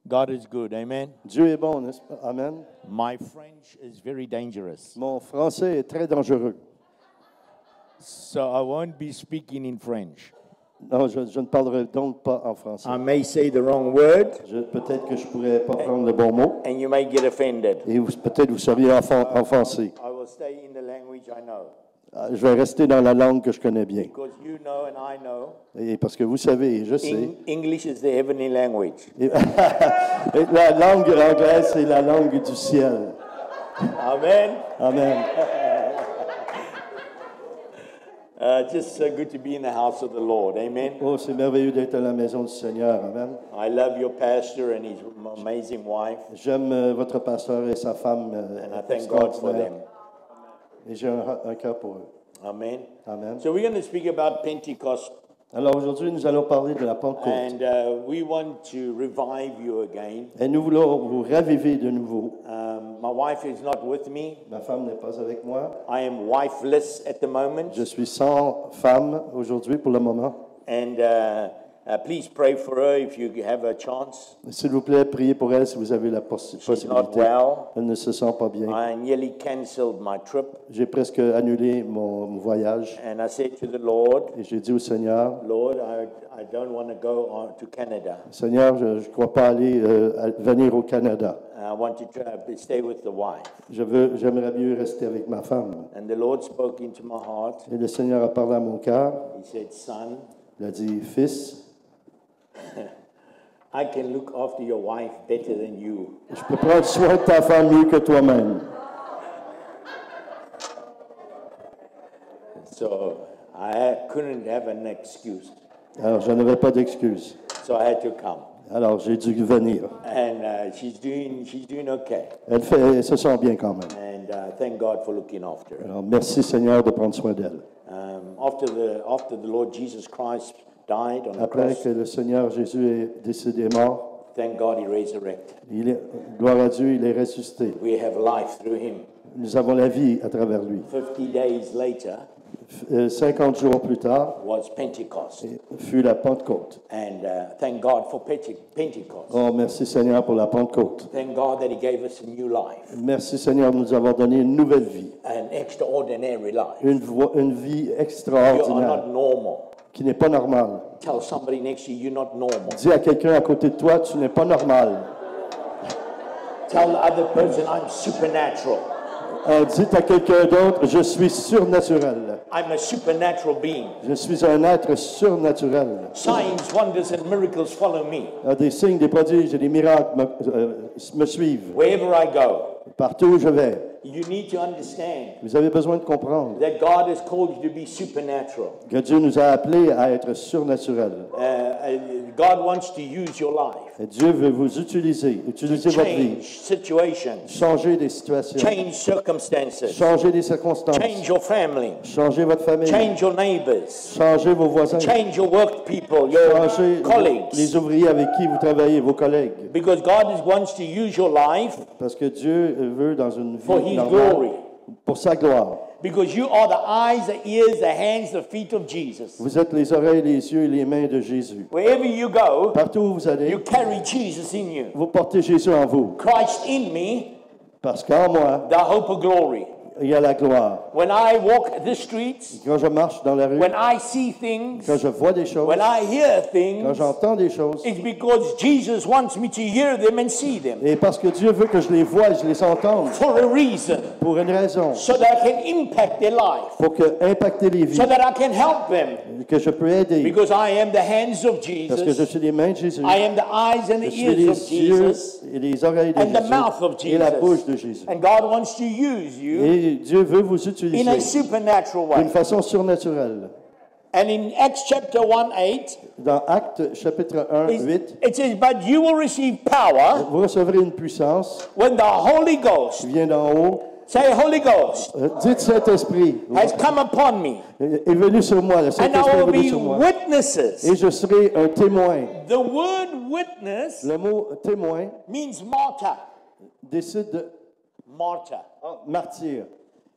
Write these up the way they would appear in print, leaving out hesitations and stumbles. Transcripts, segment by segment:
God is good, amen. Dieu est bon, n'est-ce pas? Amen. My French is very dangerous, Mon français est très dangereux. so I won't be speaking in French. Non, je ne parlerai donc pas en français. I may say the wrong word, Peut-être que je ne pourrais pas prendre le bon mot and you may get offended. et peut-être vous seriez offensé. I will stay in the language I know, Je vais rester dans la langue que je connais bien. because you know and I know Et parce que vous savez, et je sais, English is the heavenly language. et la langue anglaise, c'est la langue du ciel. Amen. Amen. Just so good to be in the house of the Lord. Amen. Oh, c'est merveilleux d'être à la maison du Seigneur. Amen. I love your pastor and his amazing wife, J'aime votre pasteur et sa femme and I thank God for extraordinaire. them. Et j'ai un cœur pour eux. Amen. Amen. So we're going to speak about Pentecost, Alors aujourd'hui, nous allons parler de la Pentecôte. and we want to revive you again. Et nous voulons vous raviver de nouveau. My wife is not with me. Ma femme n'est pas avec moi. I am wifeless at the moment. Je suis sans femme aujourd'hui pour le moment. And please pray for her if you have a chance. S'il vous plaît, priez pour elle si vous avez la She's not possibilité. well. Elle ne se sent pas bien. I nearly cancelled my trip. J'ai presque annulé mon voyage And I said to the Lord, et j'ai dit au Seigneur, Lord, I don't want to go on to Canada. Seigneur, je ne crois pas aller venir au Canada. I want to stay with the wife. J'aimerais mieux rester avec ma femme. And the Lord spoke into my heart. Et le Seigneur a parlé à mon cœur. He said, son, Il a dit, fils, I can look after your wife better than you. je peux prendre soin de ta femme mieux que toi-même. So I couldn't have an excuse. Alors, je n'avais pas d'excuse. So I had to come. Alors, j'ai dû venir. And she's doing okay. Elle se sent bien quand même. And thank God for looking after her. Alors, merci Seigneur de prendre soin d'elle. After the Lord Jesus Christ died on the Après cross, que le Seigneur Jésus est décédé mort, thank God he resurrected. gloire à Dieu, il est ressuscité. We have life through him. Nous avons la vie à travers lui. 50 days later 50 jours plus tard, was Pentecost. fut la Pentecôte. And thank God for Pentecost. Oh, merci Seigneur pour la Pentecôte. Thank God that he gave us a new life, Merci Seigneur de nous avoir donné une nouvelle vie. an extraordinary life. Une vie You are extraordinaire not normal. qui n'est pas normale. Tell somebody next to you, you're not normal. Dis à quelqu'un à côté de toi, tu n'es pas normal. Tell the other person, I'm supernatural. Dites à quelqu'un d'autre, je suis surnaturel. I'm a supernatural being. Je suis un être surnaturel. Signs, wonders, and miracles follow me. Des signes, des prodiges et des miracles me suivent. Wherever I go, Partout où je vais. you need to understand Vous avez besoin de comprendre that God has called you to be supernatural. que Dieu nous a appelés à être surnaturels. God wants to use your life. Et Dieu veut vous utiliser votre vie. Change situations, Changer des situations. change circumstances, Changer des circonstances. change your family, Changer votre famille. change your neighbors, Changer vos voisins. change your work people, your Changer colleagues. les ouvriers avec qui vous travaillez, vos collègues. Because God wants to use your life Parce que Dieu veut dans une for vie His normale, glory. pour sa gloire. Because you are the eyes, the ears, the hands, the feet of Jesus. Vous êtes les oreilles, les yeux et les mains de Jésus. Wherever you go, Partout où vous allez, you carry Jesus in you. vous portez Jésus en vous. Christ in me, Parce qu'en moi, the hope of glory. il y a la gloire. When I walk the streets, Quand je marche dans la rue, when I see things, quand je vois des choses, when I hear quand things, j'entends des choses, it's because Jesus wants me to hear them and see them et parce que Dieu veut que je les voie et je les entende, for a reason, pour une raison, so that I can impact their life, pour impacter les vies, so that I can help them. que je peux aider, Because I am the hands of parce que je Jesus, suis les mains de Jésus, I am the eyes and je the suis ears of les yeux Jesus, et les oreilles de and the mouth of Jésus, et la bouche de Jesus. Jésus. And God wants to use you Et Dieu veut vous in a utiliser supernatural d'une way. façon surnaturelle. And in Acts chapter 1:8, Dans Actes chapitre 1, 8, it says, "But you will receive power vous recevrez une puissance when the Holy Ghost," qui vient d'en haut. say Holy Ghost, Dites Saint-Esprit "has come upon me, est venu sur moi, le and I Saint-Esprit est will venu be sur moi. witnesses." Et je serai un témoin. The word witness Le mot témoin means martyr. décide de Martyr. martyr.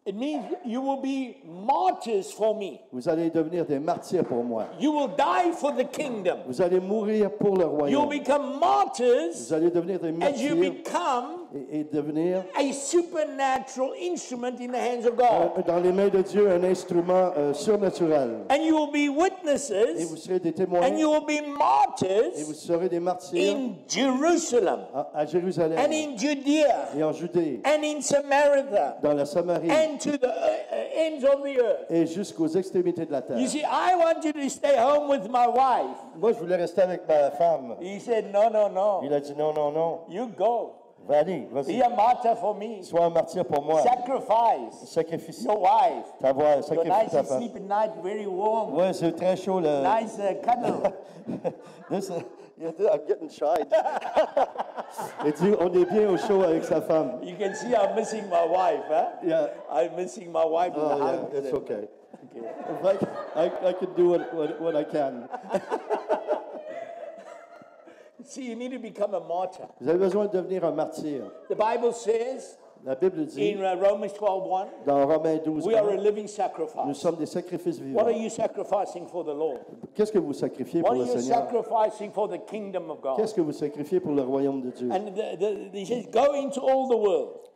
It means you will be martyrs for me. Vous allez devenir des martyrs pour moi. You will die for the kingdom. Vous allez mourir pour le You'll royaume. become martyrs Vous allez devenir des as you martyrs become et devenir a supernatural instrument in the hands of God. dans les mains de Dieu un instrument surnaturel. And you will be Et vous witnesses serez des témoins and you will be et vous martyrs serez des martyrs in Jerusalem à Jérusalem and in Judea et en Judée, and in Samaria dans la Samarie and to the ends of the earth. et jusqu'aux extrémités de la terre. You see, I want you to stay home with my wife. Moi, je voulais rester avec ma femme. He said, no, no, Il no. a dit non, non, non. You go. Allez, Be vas-y. a martyr for me. Sois un martyr pour moi. Sacrifice Sacrifice your wife. ta voix, You're sacrifice nice ta and femme. sleep at night, very warm. Ouais, c'est très chaud le. Nice cuddle. I'm getting shy. Il dit, on est bien au chaud avec sa femme. You can see I'm missing my wife, huh? Yeah. I'm missing my wife in Oh, the yeah, house. it's okay. I can do what I can. See, you need to become a martyr. Vous avez besoin de devenir un martyr. The Bible says La Bible dit, in Romans 12:1, dans Romains 12, we are a living nous sacrifice. sommes des sacrifices What vivants. are you sacrificing for the Lord? Qu'est-ce que vous sacrifiez What pour are le you Seigneur? sacrificing for the kingdom of God? Qu'est-ce que vous sacrifiez pour le royaume de Dieu? And he says, go into all the world.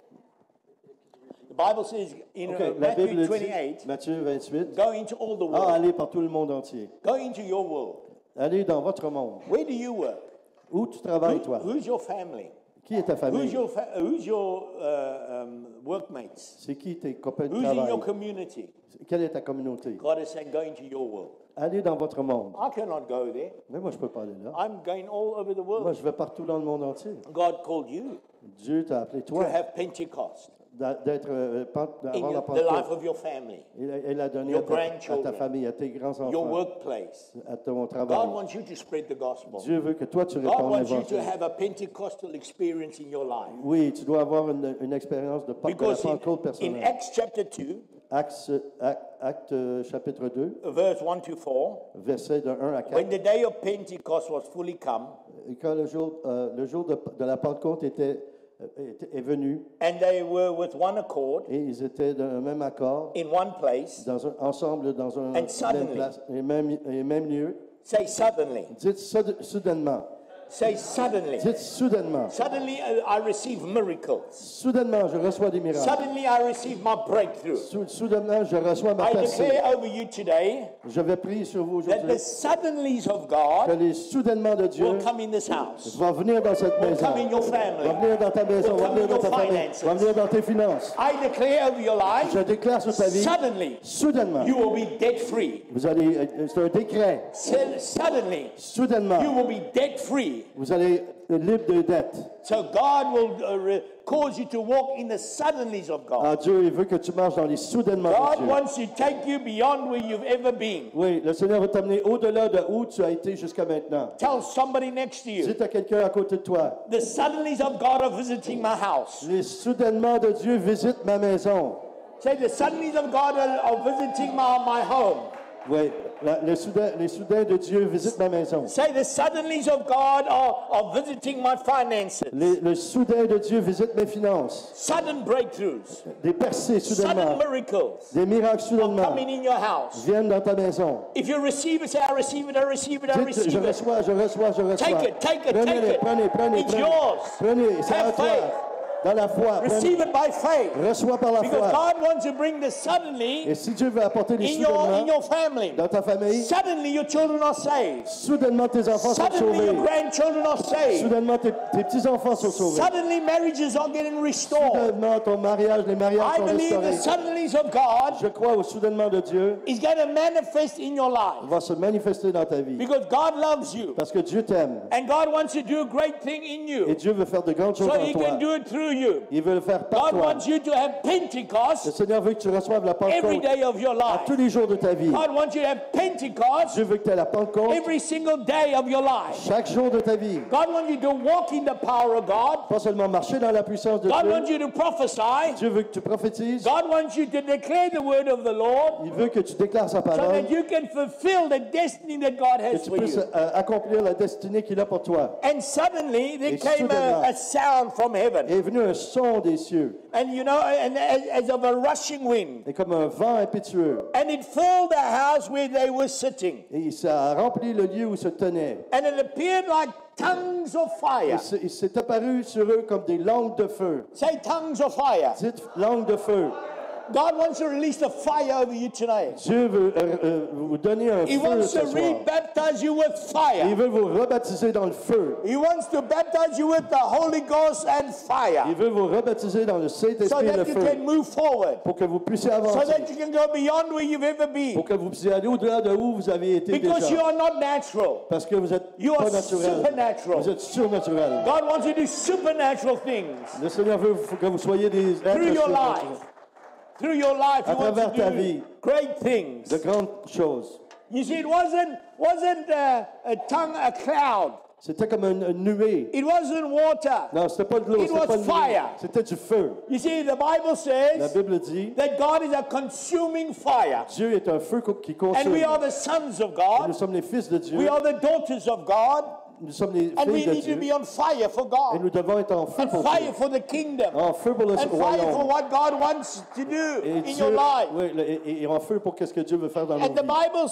The Bible says in Ok, la Bible Matthew dit, 28, Matthieu 28, go into all the world. allez par tout le monde entier. Go into your world. Allez dans votre monde. Where do you work? Où tu travailles, toi? Who's your family? Qui est ta famille? Who's your workmates? C'est qui tes copains de Who's in your travail? community? Quelle est ta communauté? God is saying, go into your world. Allez dans votre monde. I cannot go there. Mais moi, je ne peux pas aller là. I'm going all over the Moi, world. je vais partout dans le monde entier. God called you Dieu t'a appelé, to toi, have Pentecost d'être in avant la the life Pentecôte. of your family, Il a donné your à ta grandchildren, famille, à tes your grands-enfants, workplace. à ton God travail. wants you to spread the gospel. Dieu veut que toi, tu God répandes wants you to l'évangile. have a Pentecostal experience in your life. Oui, tu dois avoir une expérience de la Because Pentecôte in personnelle. Acts chapter 2, Acte chapitre 2, verse 1 to 4, versets de 1 à 4. when the day of Pentecost was fully come, Et quand le jour de la Pentecôte est venu, and they were with one accord et ils étaient d'un même accord, in one place, ensemble dans un And même suddenly. place et même lieu, say suddenly, dites soudainement, say suddenly. dites soudainement, Suddenly I receive miracles. soudainement je reçois des miracles. Suddenly I receive my breakthrough. Soudainement je reçois ma I percée. declare over you today Je vais prier sur vous that the aujourd'hui suddenlies of que God les soudainements de Dieu will come in this house, vont venir dans cette will maison, come in your vont family. venir dans ta maison, Will vont come venir in dans ta your famille, finances. vont venir dans tes finances. I declare over your life, Je déclare sur ta vie, suddenly soudainement, you will be debt free. vous allez, c'est un décret, Suddenly soudainement, you will be debt free. vous allez être libre de dette. So God will cause you to walk in the suddenlies of God. Ah, Dieu, il veut que tu marches dans les soudainements de God Dieu. wants to take you beyond where you've ever been. Oui, le Seigneur va t'amener au-delà de où tu as été jusqu'à maintenant. Tell somebody next to you, Dites à quelqu'un à côté de toi, the suddenlies of God are visiting my house. les soudainements de Dieu visitent ma maison. Say, the suddenlies of God are visiting my home. Oui, les soudains de Dieu visitent ma maison. Say, the suddenlies of God are visiting my finances. Les soudains de Dieu visitent mes finances. Sudden breakthroughs, Des percées sudden soudainement, miracles des miracles are soudainement coming in your house. viennent dans ta maison. If you receive it, say, I receive it, I receive it, I Dites, je receive it. reçois, je reçois, je reçois. Take it, take it, Prenez-les, take it. prenez. It's yours. Prenez, c'est à Have toi. faith. Dans la foi. Receive it by faith. Reçois par la Because foi. God wants to bring the suddenly Et si Dieu veut apporter les in soudainements your family. dans ta famille, Suddenly your children are saved. soudainement tes enfants sont Suddenly your sauvés. grandchildren are saved. Soudainement tes petits-enfants sont sauvés. Suddenly marriages are getting restored. Soudainement ton mariage, les mariages I sont believe the restaurés. suddenlies of God Je crois au soudainement de Dieu is going to manifest in your life. va se manifester dans ta vie. Because God loves you. Parce que Dieu t'aime. And God wants to do a great thing in Et you. Dieu veut faire de grandes choses So en He toi. can do it through you. Il veut le faire par God toi. wants you to have Le Pentecost Seigneur veut que tu reçoives la every Pentecôte day of your à tous life. les jours de ta vie. God wants you to have Pentecost Dieu veut que tu aies la Pentecôte every single day of your life. chaque jour de ta vie. God wants you to walk in the power of God. Pas seulement marcher dans la puissance de God wants Dieu. you to prophesy. Dieu veut que tu prophétises. God wants you to declare the word of the Lord Il veut que tu déclares sa so parole. that you can fulfill the destiny that God Que has tu for puisses you. accomplir la destinée qu'il a pour toi. And suddenly there Et came soudainement, a sound from heaven. est venu un son des cieux, and and as of a rushing wind, et comme un vent impétueux. and it filled the house where they were sitting, Et ça a rempli le lieu où se tenaient. and it appeared like tongues of fire. Il s'est apparu sur eux comme des langues de feu. Say tongues of fire. Dites langues de feu. God wants to release the fire over you tonight. Dieu veut vous donner un He feu wants ce to soir. rebaptize you with fire. Il veut vous rebaptiser dans le feu. He wants to baptize you with the Holy Ghost and fire, Il veut vous rebaptiser dans le so Saint-Esprit et le that you feu. can move forward, Pour que vous puissiez so avancer. that you can go beyond where you've ever been. Pour que vous puissiez aller au-delà de où vous avez été Because you déjà. are not natural. Parce que vous êtes You pas are naturel. supernatural. Vous êtes surnaturel. God wants you to do supernatural things Le Seigneur veut que vous soyez des êtres through your surnaturels. life. Through your life, He À wants travers ta to vie. do great things. De grandes choses. You see, it wasn't a tongue, a cloud. C'était comme une nuée. It wasn't water. Non, c'était pas de l'eau, It c'était was pas de nuée. fire. C'était du feu. You see, the Bible La says Bible dit, that God is a consuming fire. Dieu est un feu qui And consume. we are the sons of Nous God. sommes les fils de Dieu. We are the daughters of God. Nous sommes les And we filles de need to Dieu. be on fire for Et God. nous devons être en feu And pour fire Dieu. for the kingdom. En feu pour le And fire for royaume. what God wants to do Et in Dieu, your life. oui, et en feu pour qu'est-ce que Dieu veut faire dans nos And the vies. Bible Et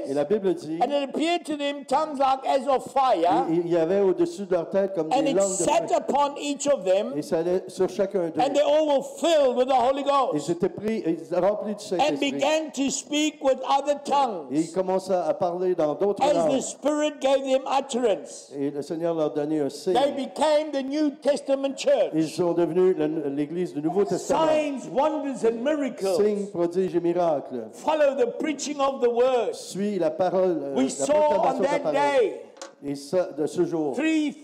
says, la Bible dit, and it appeared to them tongues like as of fire, il y avait au-dessus de leur tête comme and des it langues de sat feu. upon each of them, Et ça allait sur chacun d'eux. and they all were filled with the Holy Et Ghost, j'étais pris, et rempli du and Saint-Esprit. began to speak with other Et tongues, ils commençaient à parler dans d'autres as the langues. Spirit gave them utterance. Et le Seigneur leur donnait un signe. They became the New Testament church. Ils sont devenus l'Église du Nouveau Testament. Signs, wonders, and miracles Signes, prodiges et miracles. follow the preaching of the word. Suis la parole, We la saw on proclamation de la that parole. day Et ça, de ce jour,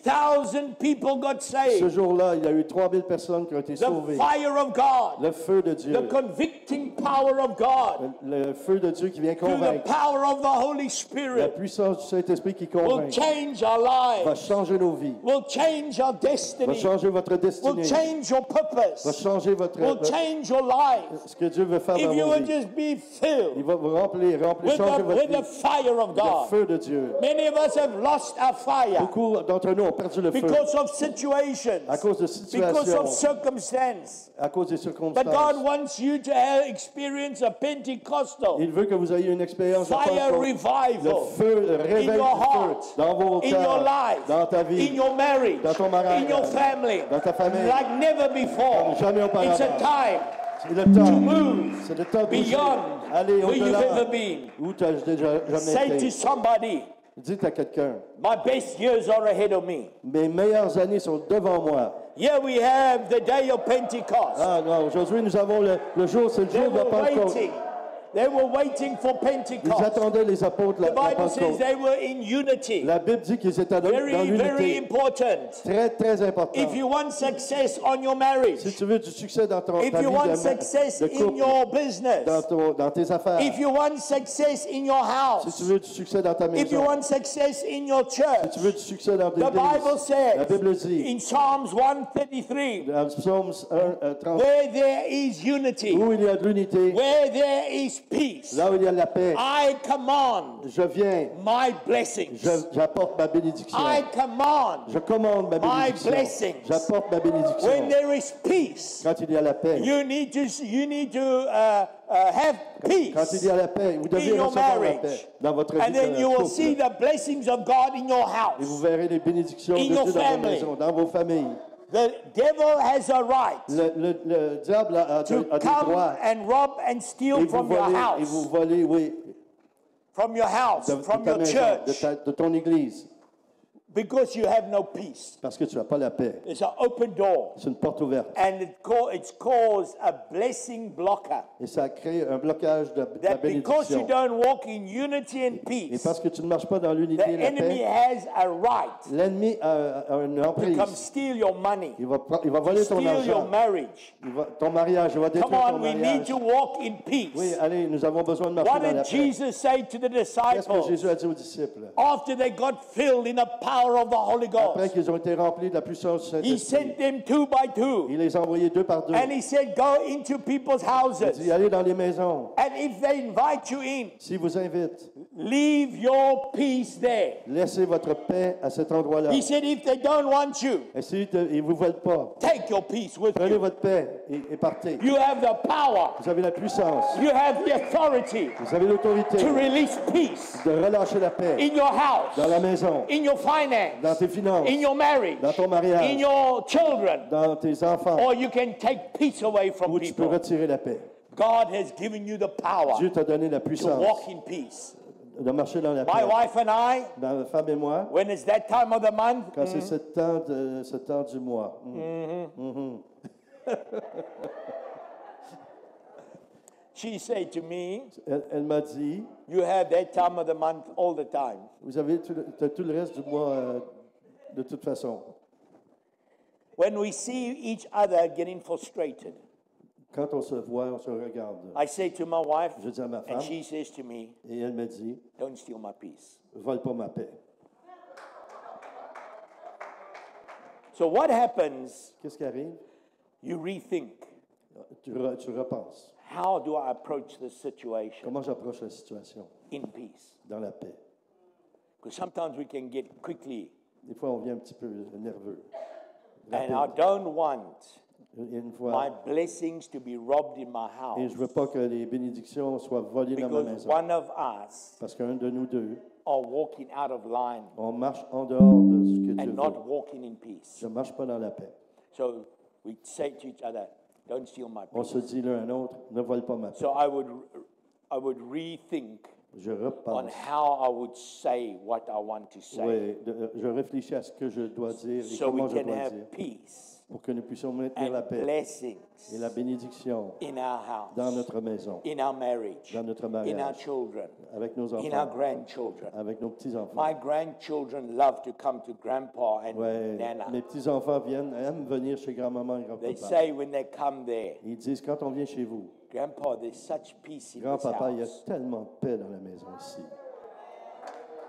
3,000 people got ce saved. jour-là, il y a eu 3000 personnes qui ont été The sauvées. fire of God, Le feu de Dieu. the convicting power of God, Le feu de Dieu qui vient through the convaincre. power of the Holy La Spirit, puissance du Saint-Esprit qui will convainc change our va lives, changer nos vies, will change our va destiny, changer votre will destinée, change your va purpose, changer will change your life. ce que Dieu veut faire If dans you vos will vies. just be Il filled va vous remplir, changer votre with the vie. fire of Le God. feu de Dieu. Many of us have lost our fire Beaucoup d'entre nous ont perdu le feu because of situations, à cause de because of situations, circumstance. à cause des But circonstances. God wants you to experience a Pentecostal Il veut que vous ayez une expérience de fire Pentecôte. Le revival feu, le in réveil du your feu heart, dans vos in your cœurs, life, dans ta vie, in your marriage, dans ton mariage, in your family, dans ta famille, like never before. comme jamais auparavant. It's a time C'est le temps. move C'est le temps de bouger. beyond Aller where you've au-delà ever been. où tu as déjà Say jamais to été. somebody, Dites à quelqu'un, my best years are ahead of me. mes meilleures années sont devant moi. Here we have the day of Pentecost. Ah non, aujourd'hui nous avons le jour, c'est le They jour de were Pentecôte. waiting. They were waiting for Ils Pentecost. attendaient les apôtres The la Bible says Pentecôte. they were in unity. La Bible dit qu'ils étaient dans Very, very l'unité. important. Très, très important. If you want success on your marriage, Si tu veux du succès dans ta if vie you want success de in couple, your business, dans tes affaires, if you want success in your si house, tu veux du succès dans ta if you maison, want success in your si church, tu veux du succès dans tes the Bible églises, la Bible says dit, in Psalms 133, dans Psaume 30, where there is unity, où il y a de l'unité, where there is peace, là où il y a la paix, I command je viens, my blessings. j'apporte ma bénédiction. I command Je commande ma my bénédiction. blessings. J'apporte ma bénédiction. when there is peace. Quand il y a la paix, You need to have peace. quand il y a la paix, vous in devez your recevoir la marriage. paix dans votre vie And then de you will couple. see the blessings of God in your Et vous house. verrez les bénédictions de In Dieu your dans vos family. maisons, dans vos familles. The devil has a right Le diable a to des come droits and rob and steal et from your et house, vous voler, oui, from your house, de from ta your maison, church, de ton église, because you have no peace. parce que tu n'as pas la paix. It's an open door, C'est une porte ouverte. and it's caused a blessing blocker. Et ça crée un blocage de la That because you bénédiction. don't walk in unity and Et peace, parce que tu ne marches pas dans the l'unité et la enemy paix, has a right l'ennemi a une to emprise. come steal your money, Il va voler ton steal your argent, marriage. ton mariage, il va Come détruire ton on, we need mariage. to walk in peace. Oui, allez, nous avons besoin de marcher What dans la did paix. Jesus say to the Qu'est-ce que disciples Jésus a dit aux disciples? after they got filled in the power power of the Holy Après Ghost, qu'ils ont été remplis de la puissance du he Saint-Esprit, sent them 2 by 2. il les a envoyés 2 par 2. And he said, go into people's Il houses. dit, allez dans les maisons. And if they invite you in, S'ils vous invitent, leave your peace there. laissez votre paix à cet endroit-là. He said, if they don't want you, Et s'ils ne vous veulent pas, take your peace with prenez you. votre paix et partez. You have the power, Vous avez la puissance, you have the authority vous avez l'autorité to release peace de relâcher la paix in your house, dans la maison, in your dans finance, tes finances, in your marriage, dans ton in mariage, your children, dans tes enfants, or you can take peace away from où tu peux people. retirer la paix. God has given you the power Dieu t'a donné la to puissance walk in peace. de marcher dans la My paix. wife and I, Dans la femme et moi, when it's that time of the month, quand c'est ce temps du mois, she said to me, elle m'a dit, you have that time of the month all the time. vous avez tout le reste du mois de toute façon. When we see each other getting frustrated, Quand on se voit, on se regarde. I say to my wife, Je dis à ma and femme, she says to me, et elle me dit, don't steal my peace. vole pas ma paix. So what happens? Qu'est-ce qui arrive? You rethink. Tu repenses. How do I approach this situation Comment j'approche la situation? in peace? Dans la paix. Because sometimes we can get quickly, Des fois, on vient un petit peu nerveux. and I Rapide. don't want Et une my fois, blessings to be robbed in my et je ne veux house pas que les bénédictions soient volées dans ma because maison. one of us Parce qu'un de nous deux, are walking out of line on marche en dehors de ce que Dieu and not veut. walking in peace. Je ne marche pas dans la paix. So we say to each other, don't steal my On peace. se dit l'un à l'autre, ne vole pas ma paix. So I would rethink Je on repense. how I would say what I want to say Oui, je réfléchis à ce que je dois dire et so comment we je can dois have dire peace pour que nous puissions maintenir la and paix blessings et la bénédiction in our dans house, notre maison, in our marriage, dans notre in our mariage, children, avec nos in our enfants, grandchildren. avec nos petits-enfants. My grandchildren love to come to grandpa and Ouais, nana. mes petits-enfants aiment venir chez grand-maman et They grand-papa. say when they come there, Ils disent, quand on vient chez vous, Grandpa, there's such peace in this grand-papa, il y a house. tellement de paix dans la maison ici.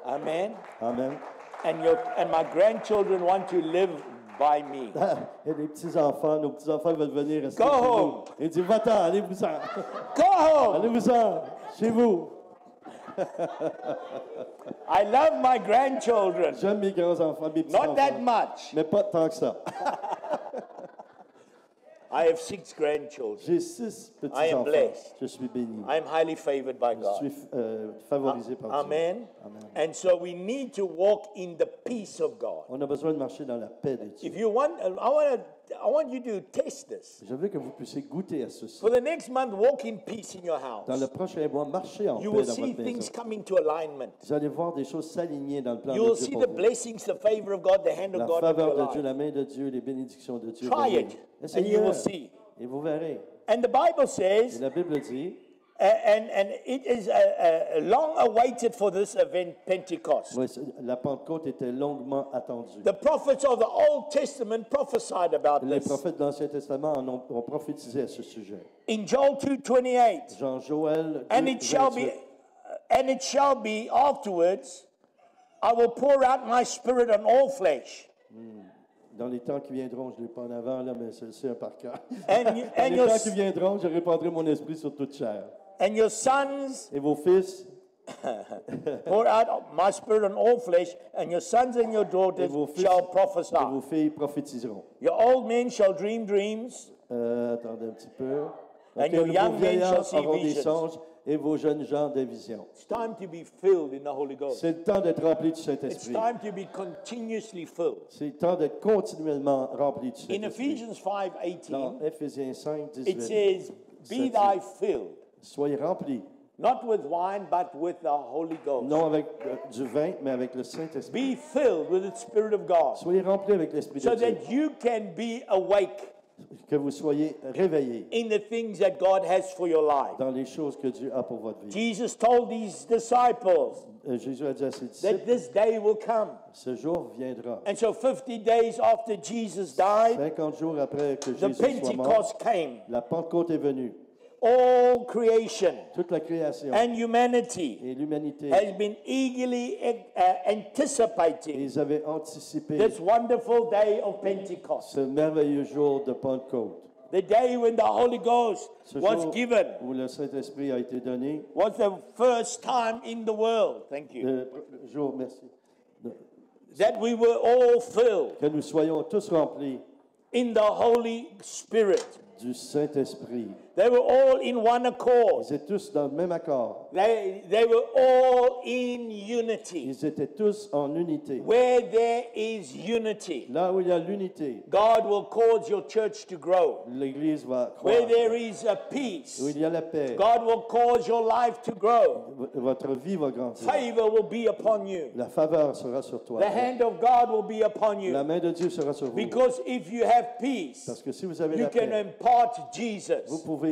Amen. Amen. And my grandchildren want to live by me. Il y a des petits-enfants, nos petits-enfants veulent venir rester Go chez home. nous. Ils disent, va-t'en, allez-vous-en. Go home. Allez-vous-en, chez vous. I love my grandchildren. J'aime mes grands-enfants, mes petits-enfants. Not that much. Mais pas tant que ça. I have 6 grandchildren. J'ai 6 I am petits-enfants. blessed. Je suis béni. I am highly favored by Je God. suis favorisé par Dieu. Amen. Amen. And so we need to walk in the peace of God. On a besoin de marcher dans la paix de Dieu. If you want, I want you to test this. Je veux que vous puissiez goûter à ceci. For the next month, walk in peace in your Dans le house. prochain mois, marchez en You paix will dans see votre things maison. come into alignment. Vous allez voir des choses s'aligner dans le plan You de will Dieu see pour the vous. blessings, the favor of God, the hand of La God in faveur your de Dieu, life. la main de Dieu, les bénédictions de Dieu. Try venez. it, and you Essayez-le, will see. et vous verrez. And the Bible Et says, la Bible dit, and it is long awaited for this event, Pentecost. ouais, la Pentecôte était longuement attendue. The prophets of the Old Testament prophesied about Les this. prophètes de l'Ancien Testament ont prophétisé à ce sujet. In Joel 2:28, Jean-Joël and it shall be afterwards, I will pour out my spirit on all flesh. Dans les temps qui viendront, je ne l'ai pas en avant, là, mais c'est un par cœur. And Dans les your, temps qui viendront, je répandrai mon esprit sur toute chair. and your sons Et vos fils, pour out my spirit on all flesh, and your sons and your et daughters vos fils shall et prophesy. vos filles prophétiseront. Your old men shall dream dreams, Attendez un petit peu. And Ok, your vos young men vieillards shall see auront des visions. songes et vos jeunes gens des visions. It's time to be filled in the Holy Ghost. C'est le temps d'être rempli du It's Saint-Esprit. time to be continuously filled. C'est le temps d'être continuellement rempli du In Saint-Esprit. Ephesians 5:18, Dans Éphésiens 5, it 18, says, Be thy filled, soyez remplis, not with wine, but with the Holy Ghost. non avec du vin, mais avec le Saint-Esprit. Be filled with the Spirit of God, Soyez remplis avec l'Esprit so de Dieu, that you can be awake que vous soyez réveillés in the things that God has for your life. dans les choses que Dieu a pour votre vie. Jesus told these disciples Jésus a dit à ses that disciples, this day will come. ce jour viendra. And so 50 days after Jesus died, 50 jours après que the Jésus soit mort, Pentecost came. la Pentecôte est venue. all creation Toute la création and humanity et l'humanité, has been eagerly anticipating ils avaient anticipé this wonderful day of Pentecost, ce merveilleux jour de Pentecôte. the day when the Holy Ghost Ce was jour given, où le Saint-Esprit a été donné, was the first time in the world, thank you, le jour, merci, that we were all filled que nous soyons tous remplis in the Holy Spirit. du Saint-Esprit. They were all in one accord. Ils étaient tous dans le même accord. They were all in unity. Ils étaient tous en unité. Where there is unity, Là où il y a l'unité, God will cause your church to grow. l'Église va Where croître. there is a peace, Où il y a la paix, God will cause your life to grow. votre vie va grandir. Favor will be upon you. La faveur sera sur toi. The hand of God will be upon La you. main de Dieu sera sur vous. Because if you have peace, Parce que si vous avez you la can paix, impart vous Jesus. pouvez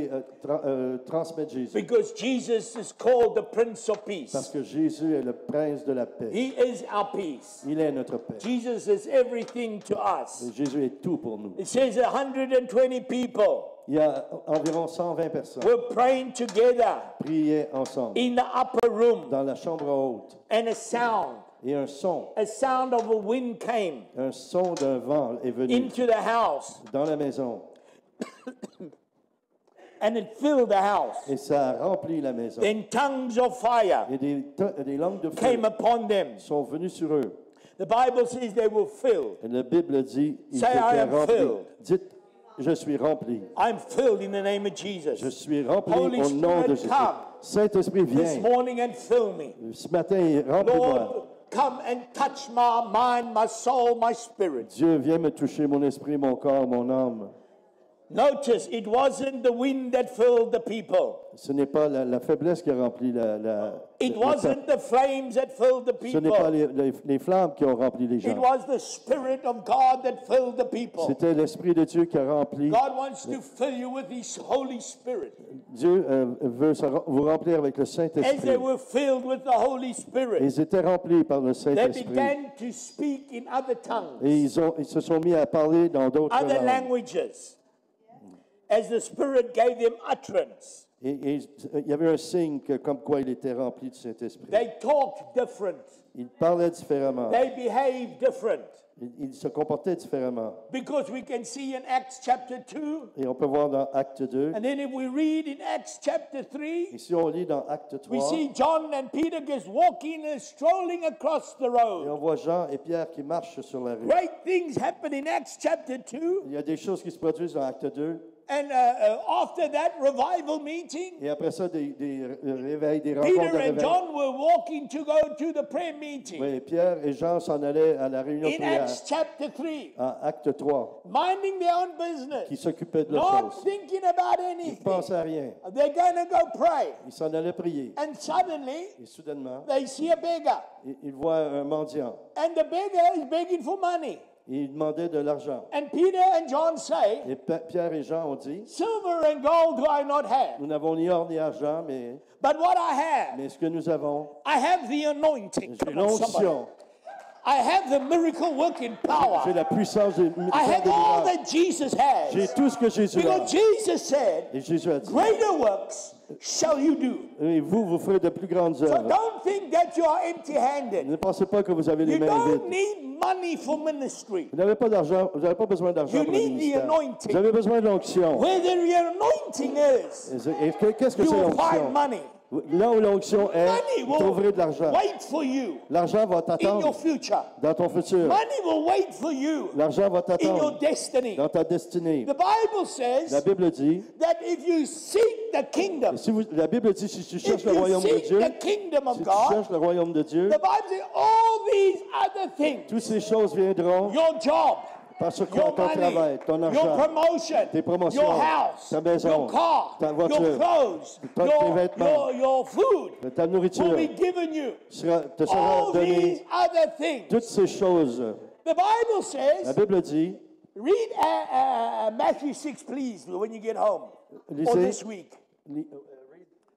transmettre Jésus. Because Jesus is called the Prince of Parce Peace. que Jésus est le prince de la paix. He is our peace. Il est notre paix. Jesus is everything to us. Et Jésus est tout pour nous. It says 120 people Il y a environ 120 personnes were praying together qui priaient ensemble in the upper room, dans la chambre haute. and a sound of a wind came un son d'un vent est venu into the house, dans la maison. and it filled the house. Et ça a rempli la maison. Then tongues of fire Et des langues de feu came upon them. sont venues sur eux. The Bible says they were filled. Et la Bible dit, ils Say, I étaient am remplis. filled. Dites, je suis rempli. I'm filled in the name of Je Jesus. suis rempli Holy au nom de Spirit, Jésus. come Saint-Esprit, this viens. morning and fill me. Ce matin, remplis-moi. Lord, come and touch my mind, my soul, my spirit. Dieu, viens me toucher mon esprit, mon corps, mon âme. Notice, it wasn't the wind that filled the people. Ce n'est pas la faiblesse qui a rempli It wasn't the flames that filled the Ce n'est pas people. les flammes qui ont rempli les It gens. was the Spirit of God that filled the people. C'était l'Esprit de Dieu qui a rempli. God wants to fill you with His Holy Spirit. Dieu veut vous remplir avec le As Saint-Esprit. they were filled with the Holy Spirit, Ils étaient remplis par le they Saint-Esprit. began to speak in other tongues, Et ils se sont mis à parler dans d'autres other langues. languages, as the Spirit gave them utterance. Et il y avait un signe comme quoi il était rempli du Saint-Esprit. They talked different. Il parlait différemment. They behaved different. Il se comportait différemment. Because we can see in Acts chapter 2, Et on peut voir dans Acte 2. and then if we read in Acts chapter 3, Et si on lit dans Acte 3, we see John and Peter just walking and strolling across the et road. on voit Jean et Pierre qui marchent sur la rue. Great things happen in Acts chapter 2. Il y a des choses qui se produisent dans Acte 2. And after that revival meeting, Et après ça, des réveils, des rencontres de Peter and réveil. John were walking to go to the prayer meeting. Oui, Pierre et Jean s'en allaient à la réunion In prière Acts chapter 3, en Acte 3, minding their own business, qui s'occupaient de leurs not choses. thinking about Ils ne anything. pensaient à rien. They're going to go pray. Ils s'en allaient prier. And suddenly, Et soudainement, they see a beggar. ils voient un mendiant. And the beggar is begging for money. Et ils demandaient de l'argent. And Peter and John say, Et Pierre et Jean ont dit, silver and gold do I not have, nous n'avons ni or ni argent, mais but what I have, ce que nous avons, I have the anointing. j'ai Come on, somebody. l'onction, I have the miracle working j'ai power. la puissance des I have des all miracles. that Jesus J'ai has. tout ce que Jésus a. Because Jesus said, Et Jésus a dit, greater works shall you do. et vous ferez de plus grandes So œuvres. don't think that you are empty-handed. Ne pensez pas que vous avez les You mains don't vides. need money for ministry. Vous n'avez pas d'argent, vous n'avez pas besoin d'argent You pour le need the ministère. anointing. Vous avez besoin de l'onction. Where the anointing is, Et qu'est-ce que you c'est will l'onction? find money. Là où l'onction est, Money vous trouverez de l'argent. will wait for you L'argent va in your t'attendre future. dans ton futur. Money will wait for you L'argent va in your t'attendre destiny. dans ta destinée. The Bible La says Bible dit, that if you seek the kingdom, la Bible dit, si tu if cherches le you royaume de seek Dieu, the kingdom of si tu God, cherches le royaume de Dieu, the Bible says all these other things, toutes ces choses viendront your job, parce que your ton money, travail, ton your argent, promotion, tes promotions, your house, ta maison, your car, ta voiture, your clothes, tes vêtements, your food ta will nourriture be given you. te sera All these donnée. other things. Toutes ces choses, The Bible la says, Bible dit, read Matthew 6, please, when you get home, or lisez, this week.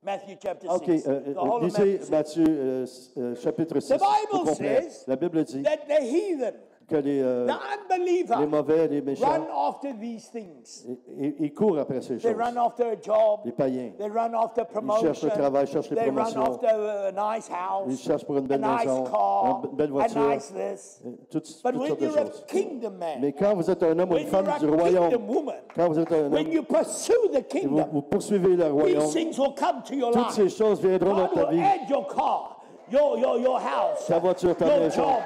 Matthew chapter 6. ok, The whole of lisez Matthew 6. Matthieu chapitre 6 The Bible au complet. says La Bible dit that the heathen que les The unbeliever mauvais, les méchants, run after these things. ils courent après ces They choses. run after a job. Les païens, They run after ils promotion. cherchent le travail, cherchent les They run promotions, after a nice house. ils cherchent pour une A belle nice maison, car. une belle A voiture, nice this. toutes But sortes when de you're a choses. kingdom man, Mais quand vous êtes un homme ou une when femme you're du a royaume, kingdom woman, quand vous êtes un when homme you pursue the et kingdom, vous poursuivez le royaume, these things will come to your toutes life. ces choses viendront dans God ta will vie. add your car, your house, Ta voiture, ta your maison, job,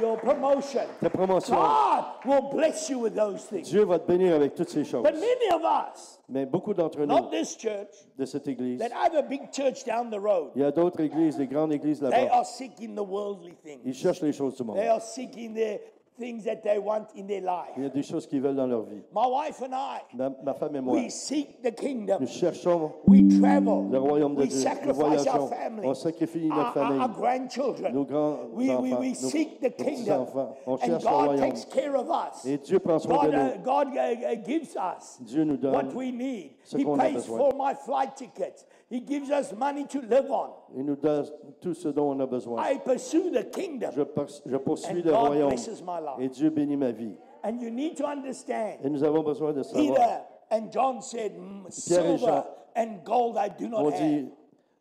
your promotion. ta promotion. God will bless you with those things. Dieu va te bénir avec toutes ces choses. But many of us, Mais beaucoup d'entre nous, not this church, de cette église, that have a big church down the road, il y a d'autres églises, des grandes églises they là-bas. are seeking the worldly Ils things. cherchent les choses du monde. They are seeking the things that they want in their life. Il y a des choses qu'ils veulent dans leur vie. My wife and I, Ma femme et moi, we seek the kingdom. nous cherchons We travel. le royaume de We Dieu. Nous sacrifice our voyageons. family. On sacrifie notre famille, Our grandchildren. nos grands We enfants, seek the nos kingdom. petits-enfants. On And cherche le God royaume. takes care of us. Et Dieu prend soin God, de nous. God gives us Dieu nous donne what we need. ce He qu'on a pays besoin. for my flight tickets. He gives us money to live on. Il nous donne tout ce dont on a besoin. I pursue the kingdom. Je poursuis And le God royaume. blesses my life. Et Dieu bénit ma vie. And you need to understand, Et nous avons besoin de savoir. Peter and John said, Pierre et silver Jean and gold I do On not have. dit,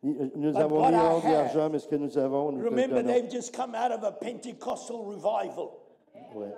nous But avons what ni I or ni have- argent, mais ce que nous avons, nous te le Remember, donnons. they've just come out of a Pentecostal revival. Ouais.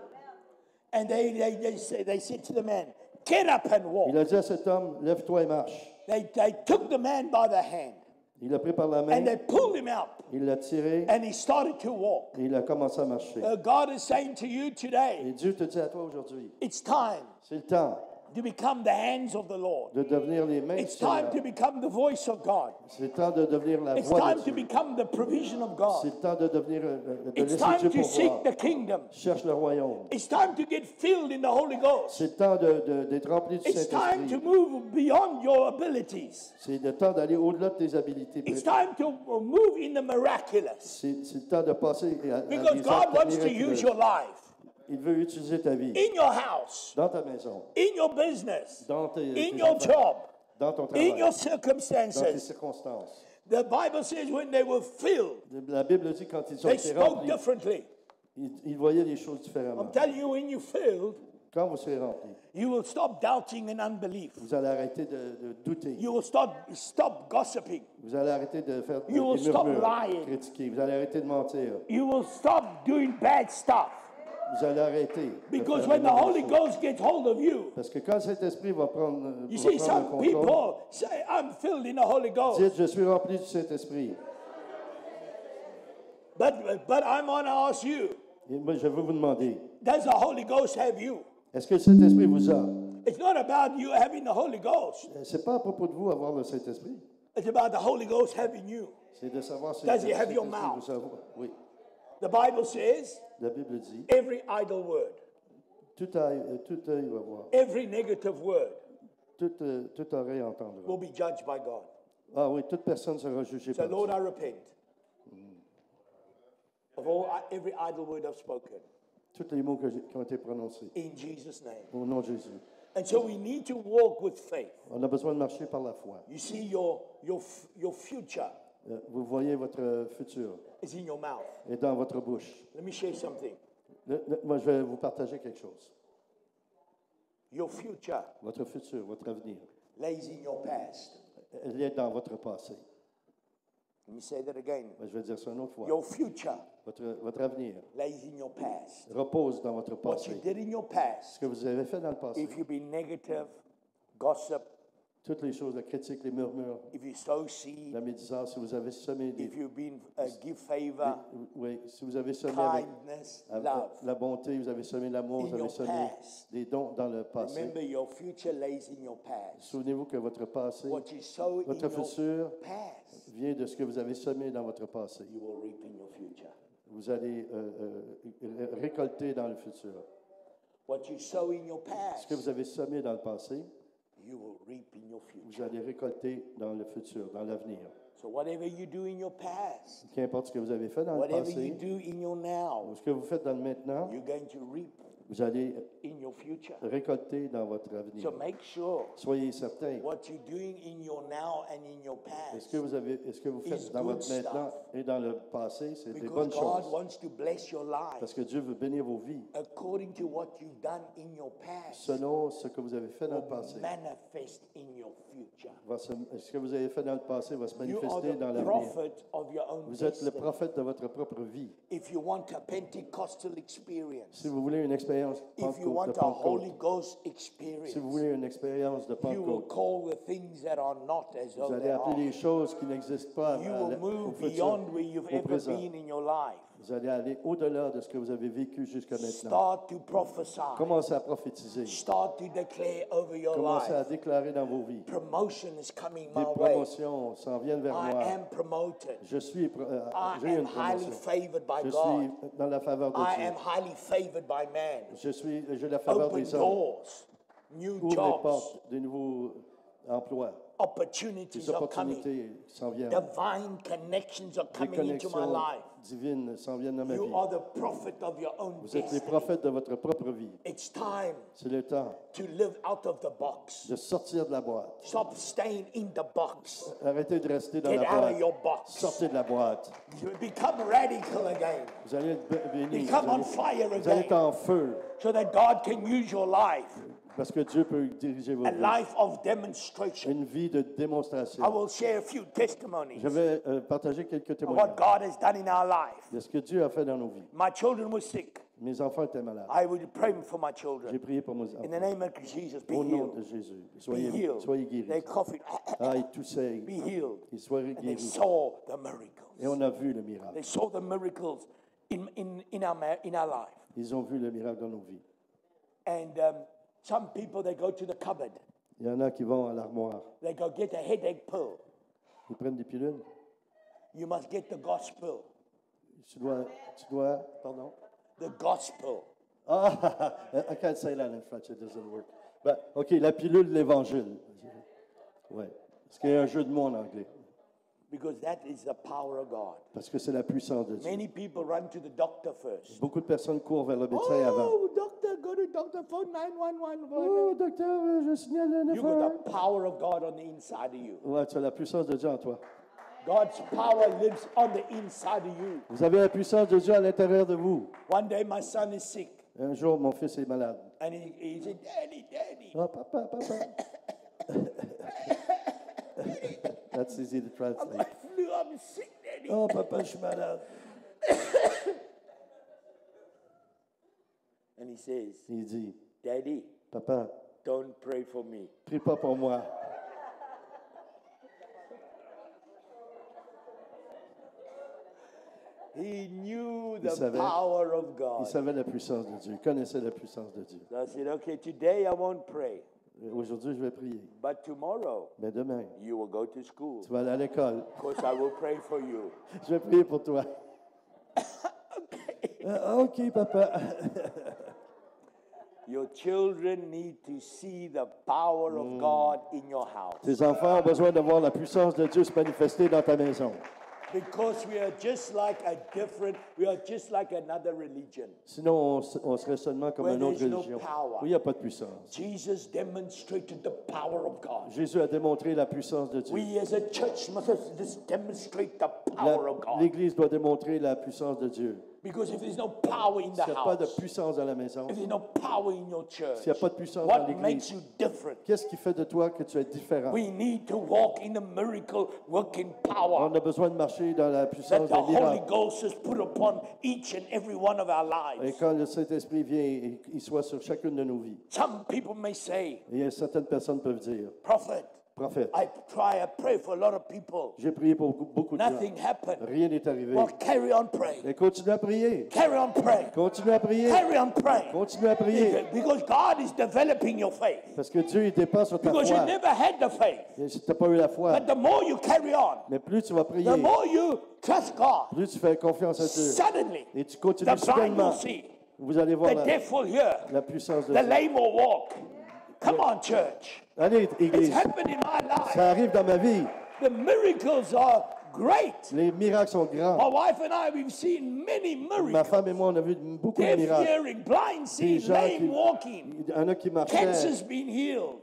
And they said to the man, get up and walk. Il a dit à cet homme, lève-toi et marche. They took the man by the hand Il l'a pris par la main, and they pulled him out il l'a tiré and he started to walk. et il a commencé à marcher. God is saying to you today, Et Dieu te dit à toi aujourd'hui, it's time c'est le temps to become the hands of the Lord. de devenir les mains du It's time Seigneur. to become the voice of God. C'est le temps de devenir la It's voix time de to Dieu. become the provision of C'est God. le temps de devenir, de It's laisser time Dieu to seek pourvoir. the kingdom. Cherche le royaume. It's time to get filled in the Holy Ghost. C'est le temps d'être rempli du It's time to Saint-Esprit. move beyond your abilities. C'est le temps d'aller au-delà de tes habilités. It's time to move in the miraculous. C'est le temps de passer à Because des God actes wants to miraculeux. use your life Il veut utiliser ta vie in your house, dans ta maison, in your business, dans tes in your affaires, job, dans ton in travail, your dans tes circumstances. circonstances. The Bible says when they were filled, La Bible dit quand ils ont they été spoke remplis, differently. ils voyaient les choses différemment. I'm telling you, when you filled, Quand vous serez remplis, you will stop doubting and unbelief. vous allez arrêter de douter. You will stop gossiping. Vous allez arrêter de faire des You will stop murmures, lying. critiquer. Vous allez arrêter de mentir. You will stop doing bad stuff. Vous allez arrêter. de Because faire when des the mauvaises Holy choses. Ghost gets hold of you, Parce que quand cet esprit va prendre, you va see, prendre some le contrôle, people say, I'm filled in the Holy Ghost. dites, je suis rempli du Saint-Esprit. But I'm going to ask you, Et moi, je veux vous demander, does the Holy Ghost have you? est-ce que le Saint-Esprit vous a? It's not about you having the Holy Ghost. C'est pas à propos de vous avoir le Saint-Esprit. It's about the Holy Ghost having you. C'est de savoir si Does he le have your Saint-Esprit mouth? vous a. Oui. The Bible says La Bible dit, every idle word, tout œil va voir, every negative word toute oreille entendra. will be judged by God. Ah oui, toute personne sera jugée So, par Lord, Dieu. I repent of every idle word I've spoken. Tous les mots qui ont été prononcés. In Jesus' name. Au nom de Jésus. And so we need to walk with faith. On a besoin de marcher par la foi. You see, your future Vous voyez votre futur is in your mouth. est dans votre bouche. Let me share something. Moi, je vais vous partager quelque chose. Your future Votre futur, votre avenir, lays in your past. elle est dans votre passé. Let me say that again. Moi, je vais dire ça une autre fois. Your future Votre avenir lays in your past. repose dans votre What you passé. did in your Ce past, que vous avez fait dans le passé, if you've been negative, gossip, toutes les choses, la critique, les murmures, if you sow seed, la médisance, si vous avez semé des... if you've been give favor, Oui, si vous avez semé avec kindness, avec love, la bonté, vous avez semé l'amour, in vous avez your semé past. des dons dans le passé. Remember, your future lays in your past. Souvenez-vous que votre passé, What you sow in votre your futur past, vient de ce que vous avez semé dans votre passé. you will reap in your future. Vous allez récolter dans le futur. What you sow in your Ce past, que vous avez semé dans le passé, you will reap in your vous future. allez récolter dans le futur, dans l'avenir. So whatever you do in your past, Qu'importe ce que vous avez fait dans le whatever you passé, do in your now, ou ce que vous faites dans le maintenant, you're going to reap Vous allez in your future. récolter dans votre avenir. So make sure Soyez certains. what you're doing in your now and in your Est-ce past. que vous faites is dans good votre maintenant stuff. et dans le passé, c'est des Because bonnes God choses. wants to bless your life Parce que Dieu veut bénir vos vies according to what you've done in your past. selon ce que vous avez fait dans le Will passé. manifest in your future. Ce que vous avez fait dans le passé va se You are manifester dans the l'avenir. prophet of your own Vous êtes le destiny. prophète de votre propre vie. If you want a Pentecostal experience, Si vous voulez une expérience if you de want a Holy Pentecôte, Ghost experience, si vous voulez une expérience de you will Pentecôte, call the things that are not as though vous allez they appeler are. les choses qui n'existent pas You au will move futur, beyond where you've au ever présent. been in your life. Vous allez aller au-delà de ce que vous avez vécu jusqu'à maintenant. Start to prophesy. Commencez à prophétiser. Start to declare over your Commencez à life. déclarer dans vos vies. Promotion is coming Des my way. promotions s'en viennent vers I moi. am promoted. Je suis, I j'ai am une highly promotion. favored by Je God. suis dans la faveur de I Dieu. am highly favored by man. J'ai la faveur Open des hommes. doors, new Ouvre les jobs, portes des nouveaux emplois. opportunities Des are coming. opportunités s'en viennent. Divine connections are Des coming into my connexions life. divines s'en viennent dans ma vie. You are the prophet of your own Vous êtes les destiny. prophètes de votre propre vie. It's time C'est le temps to live out of the box. de sortir de la boîte. Stop staying in the box. Arrêtez de rester dans Get la out of boîte. your box. Sortez de la boîte. You become radical again. Vous allez être bénis. Become on Vous fire allez être again. en feu So that God can use your life. parce que Dieu peut diriger vos A vies. life of demonstration. Une vie de I démonstration. will share a few testimonies Je vais partager quelques of témoignages what God has done in our life. de ce que Dieu a fait dans nos vies. My children were sick. Mes enfants étaient malades. I would pray for my J'ai children. prié pour mes In the enfants. name of Jesus, be Au nom de healed. Jésus. Be Soyez healed. They guéris. coughed. Ah, ils toussaient. Be healed. Ils soient And they guéris. saw the miracles. Et on a vu le miracle. They saw the miracles in our life. Ils ont vu le miracle dans nos vies. And some people, they go to the cupboard. Il y en a qui vont à l'armoire. They go get a headache pill. Ils prennent des pilules. You must get the gospel. Tu dois, pardon? The gospel. Ah, I can't say that in French, it doesn't work. But, OK, la pilule de l'évangile. Ouais. Parce qu'il y a un jeu de mots en anglais. Because that is the power of God. Parce que c'est la puissance de Dieu. Many people run to the doctor first. Beaucoup de personnes courent vers le médecin avant. Oh, doctor, go to doctor, phone 911. Oh, docteur, je signale le You got 911. the power of God on the inside of you. Ouais, tu as la puissance de Dieu en toi. God's power lives on the inside of you. Vous avez la puissance de Dieu à l'intérieur de vous. One day my son is sick. Un jour, mon fils est malade. And he said, Daddy. Oh, papa. That's easy to translate. I'm sick, Daddy. Oh, papa, je suis malade. And he says, Il dit, Daddy, papa, don't pray for me. prie pas pour moi. He knew the savait. power of Il God. savait la puissance de Dieu. Il connaissait la puissance de Dieu. So I said, okay, today I won't pray. Aujourd'hui, je vais prier. But tomorrow, Mais demain, you will go to school. tu vas aller à l'école. Because I will pray for you. Je vais prier pour toi. OK, papa. Your children need to see the power of God in your house. Tes enfants ont besoin de voir la puissance de Dieu se manifester dans ta maison. Because we are just like another religion. Sinon, on serait seulement comme Where une autre there's no religion. power. Où il n'y a pas de puissance. Jesus demonstrated the power of God. Jésus a démontré la puissance de Dieu. We as a church must just demonstrate the power of God. L'Église doit démontrer la puissance de Dieu. Because if there's no power in the S'il n'y a pas de house, puissance dans la maison, if there's no power in your church, s'il n'y a pas de puissance dans what makes l'Église, you different? qu'est-ce qui fait de toi que tu es différent? We need to walk in the miracle working On power a besoin de marcher dans la that puissance the des Holy miracles. Ghost has put upon each and every one of our Et lives. quand le Saint-Esprit vient, il soit sur chacune de nos vies. Some people may say, Et certaines personnes peuvent dire, Prophet, prophète, I pray for a lot of people. j'ai prié pour beaucoup de gens. Nothing happened. Rien n'est arrivé. Well, carry on praying. Et continue à prier. Carry on praying. Continue à prier. Carry on praying. Continue à prier. Because God is developing your faith. Parce que Dieu, il dépend sur ta Because you foi. never had the faith. Et si tu n'as pas eu la foi, But the more you carry on, mais plus tu vas prier, the more you trust God, plus tu fais confiance à Dieu. suddenly Et tu the continues blind soudainement. will see, Vous allez voir the deaf will hear, la puissance de the Dieu. lame will walk. Come on, church. Allez, It's Église, happened in my life. ça arrive dans ma vie. The miracles are great. Les miracles sont grands. My wife and I, we've seen many Ma miracles. femme et moi, on a vu beaucoup de Deaf miracles. hearing, blind Des seeing, gens lame walking. il y en a qui marchaient, Cancer's been healed.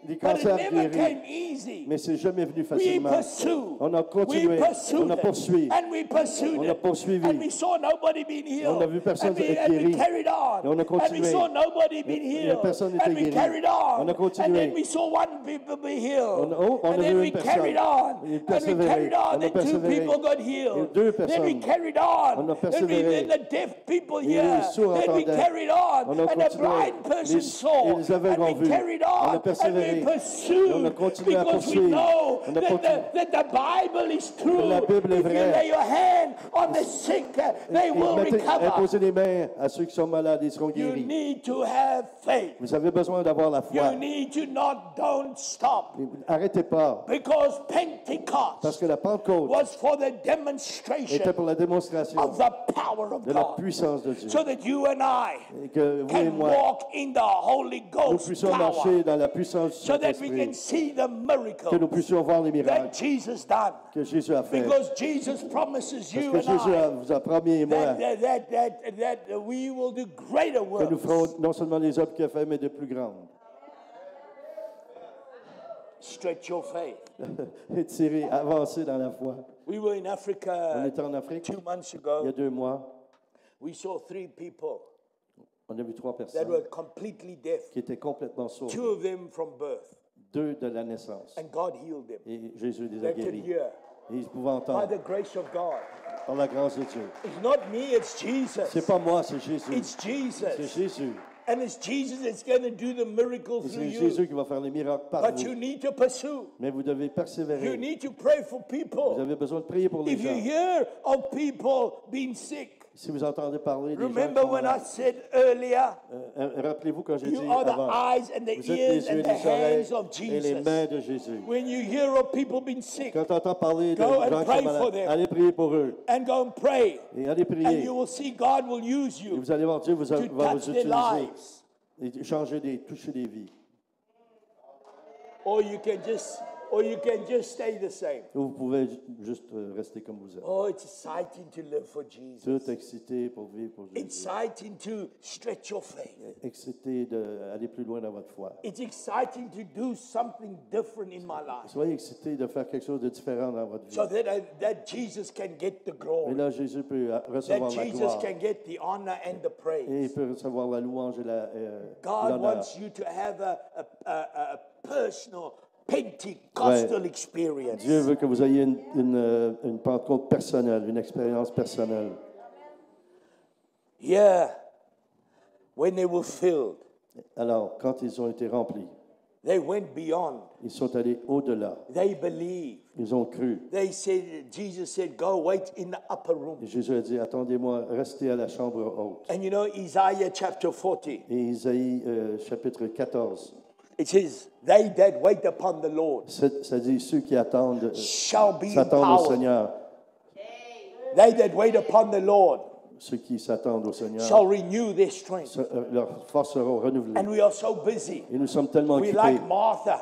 des But it cancers never guéris. came easy. Mais c'est jamais venu We facilement. pursued. On a continué, We pursued on a it. poursuivi. And we pursued On a it. poursuivi. And we saw nobody being healed. On a vu personne and we, être and we guéri. carried on. Et on a And we continué. saw nobody being Et healed. personne And n'était we guéri. carried on. On a continué. And then we saw one people be healed. On a and then vu we une personne. carried on. Et And we persévéré. carried on. On a Then two persévéré. people got Et healed. deux Then we personnes. carried on. On a Then, persévéré. then the deaf people Et here. les sourds Then we entendaient. carried on. On a And the continué. blind person Et saw. les aveugles And ont we vu. carried On on. a And persévéré. we pursued. On a continué à Because we poursuivre. know On a that the Bible is true. La Bible est If you vraie. lay your hand on the sick, they will recover. Imposez les mains à ceux qui sont malades, ils seront You guéris. need to have faith. Vous avez besoin d'avoir la foi. You need to don't stop. Arrêtez pas, Because parce Pentecost que la Pentecôte was for the était demonstration pour la démonstration of the power of de la God. puissance de Dieu. So that you and I Et que vous et can moi, walk in the Holy nous Ghost puissions power. marcher dans la puissance du So that we can Saint-Esprit, see the que nous miracle puissions voir les that miracles Jesus done. que Jésus a fait. Because Jesus promises Parce you que and Jésus I vous a promis et moi that we will do greater que nous works. ferons non seulement les œuvres qu'il a fait, mais de plus grandes. Stretch your faith. Étirer, avancer dans la foi. We were in On Africa était en Afrique 2 months il y a ago. 2 mois. We saw 3 people On a vu 3 that personnes were completely deaf. qui étaient complètement sourdes. 2 of them from birth. 2 de la naissance. And God healed them. Et Jésus les a They could guéris. hear. Et ils pouvaient By entendre the grace of God. par la grâce de Dieu. It's not me, it's Jesus. C'est pas moi, c'est Jésus. It's C'est Jesus. Jésus. And it's Jesus that's going to do the miracle Et through c'est you. Jésus qui va faire les miracles par But you vous. need to pursue. Mais vous devez You persévérer. need to pray for Vous people. avez besoin de prier pour les If you gens. hear of people being sick, Si vous entendez parler des gens remember qui sont when I malades, said earlier, rappelez-vous quand j'ai dit you are the avant, eyes and the vous êtes ears les yeux and et the les oreilles hands of et les Jesus. mains de Jésus. When you hear of people being sick, Quand tu entends parler de Go and gens qui pray sont for malades, them. allez prier pour eux. and go and pray, Et allez and prier. you will see God will use Et you vous allez voir Dieu to va touch vous their utiliser lives. et toucher des vies. Or you can just stay the same. Ou vous pouvez juste rester comme vous êtes. Oh, it's exciting to live for Jesus. Tout excité pour vivre pour Jésus. Exciting to stretch your faith. Excité d'aller plus loin dans votre foi. It's exciting to do something different in my life Soyez excité de faire quelque chose de différent dans votre vie. so that Jesus can get the Et glory, là, Jésus peut that recevoir la Jesus gloire. can get the honor and the Et il praise. peut recevoir la louange et God l'honneur. wants you to have a personal Pentecostal experience. Dieu veut que vous ayez une Pentecôte personnelle, une expérience personnelle. Yeah, when they were filled, Alors, quand ils ont été remplis, they went beyond. ils sont allés au-delà. They believed. Ils ont cru. They said, Jesus said, go wait in the upper room. Et Jésus a dit, attendez-moi, restez à la chambre haute. And you know, Isaiah chapter 40, Et Isaïe chapitre 14, it says, they that wait upon the Lord ça dit, ceux qui attendent, shall be s'attendent au empowered. Seigneur, They that wait upon the Lord ceux qui s'attendent au Seigneur, shall renew their strength. leurs forces seront renouvelées. And we are so busy. Et nous sommes tellement We occupés. like Martha,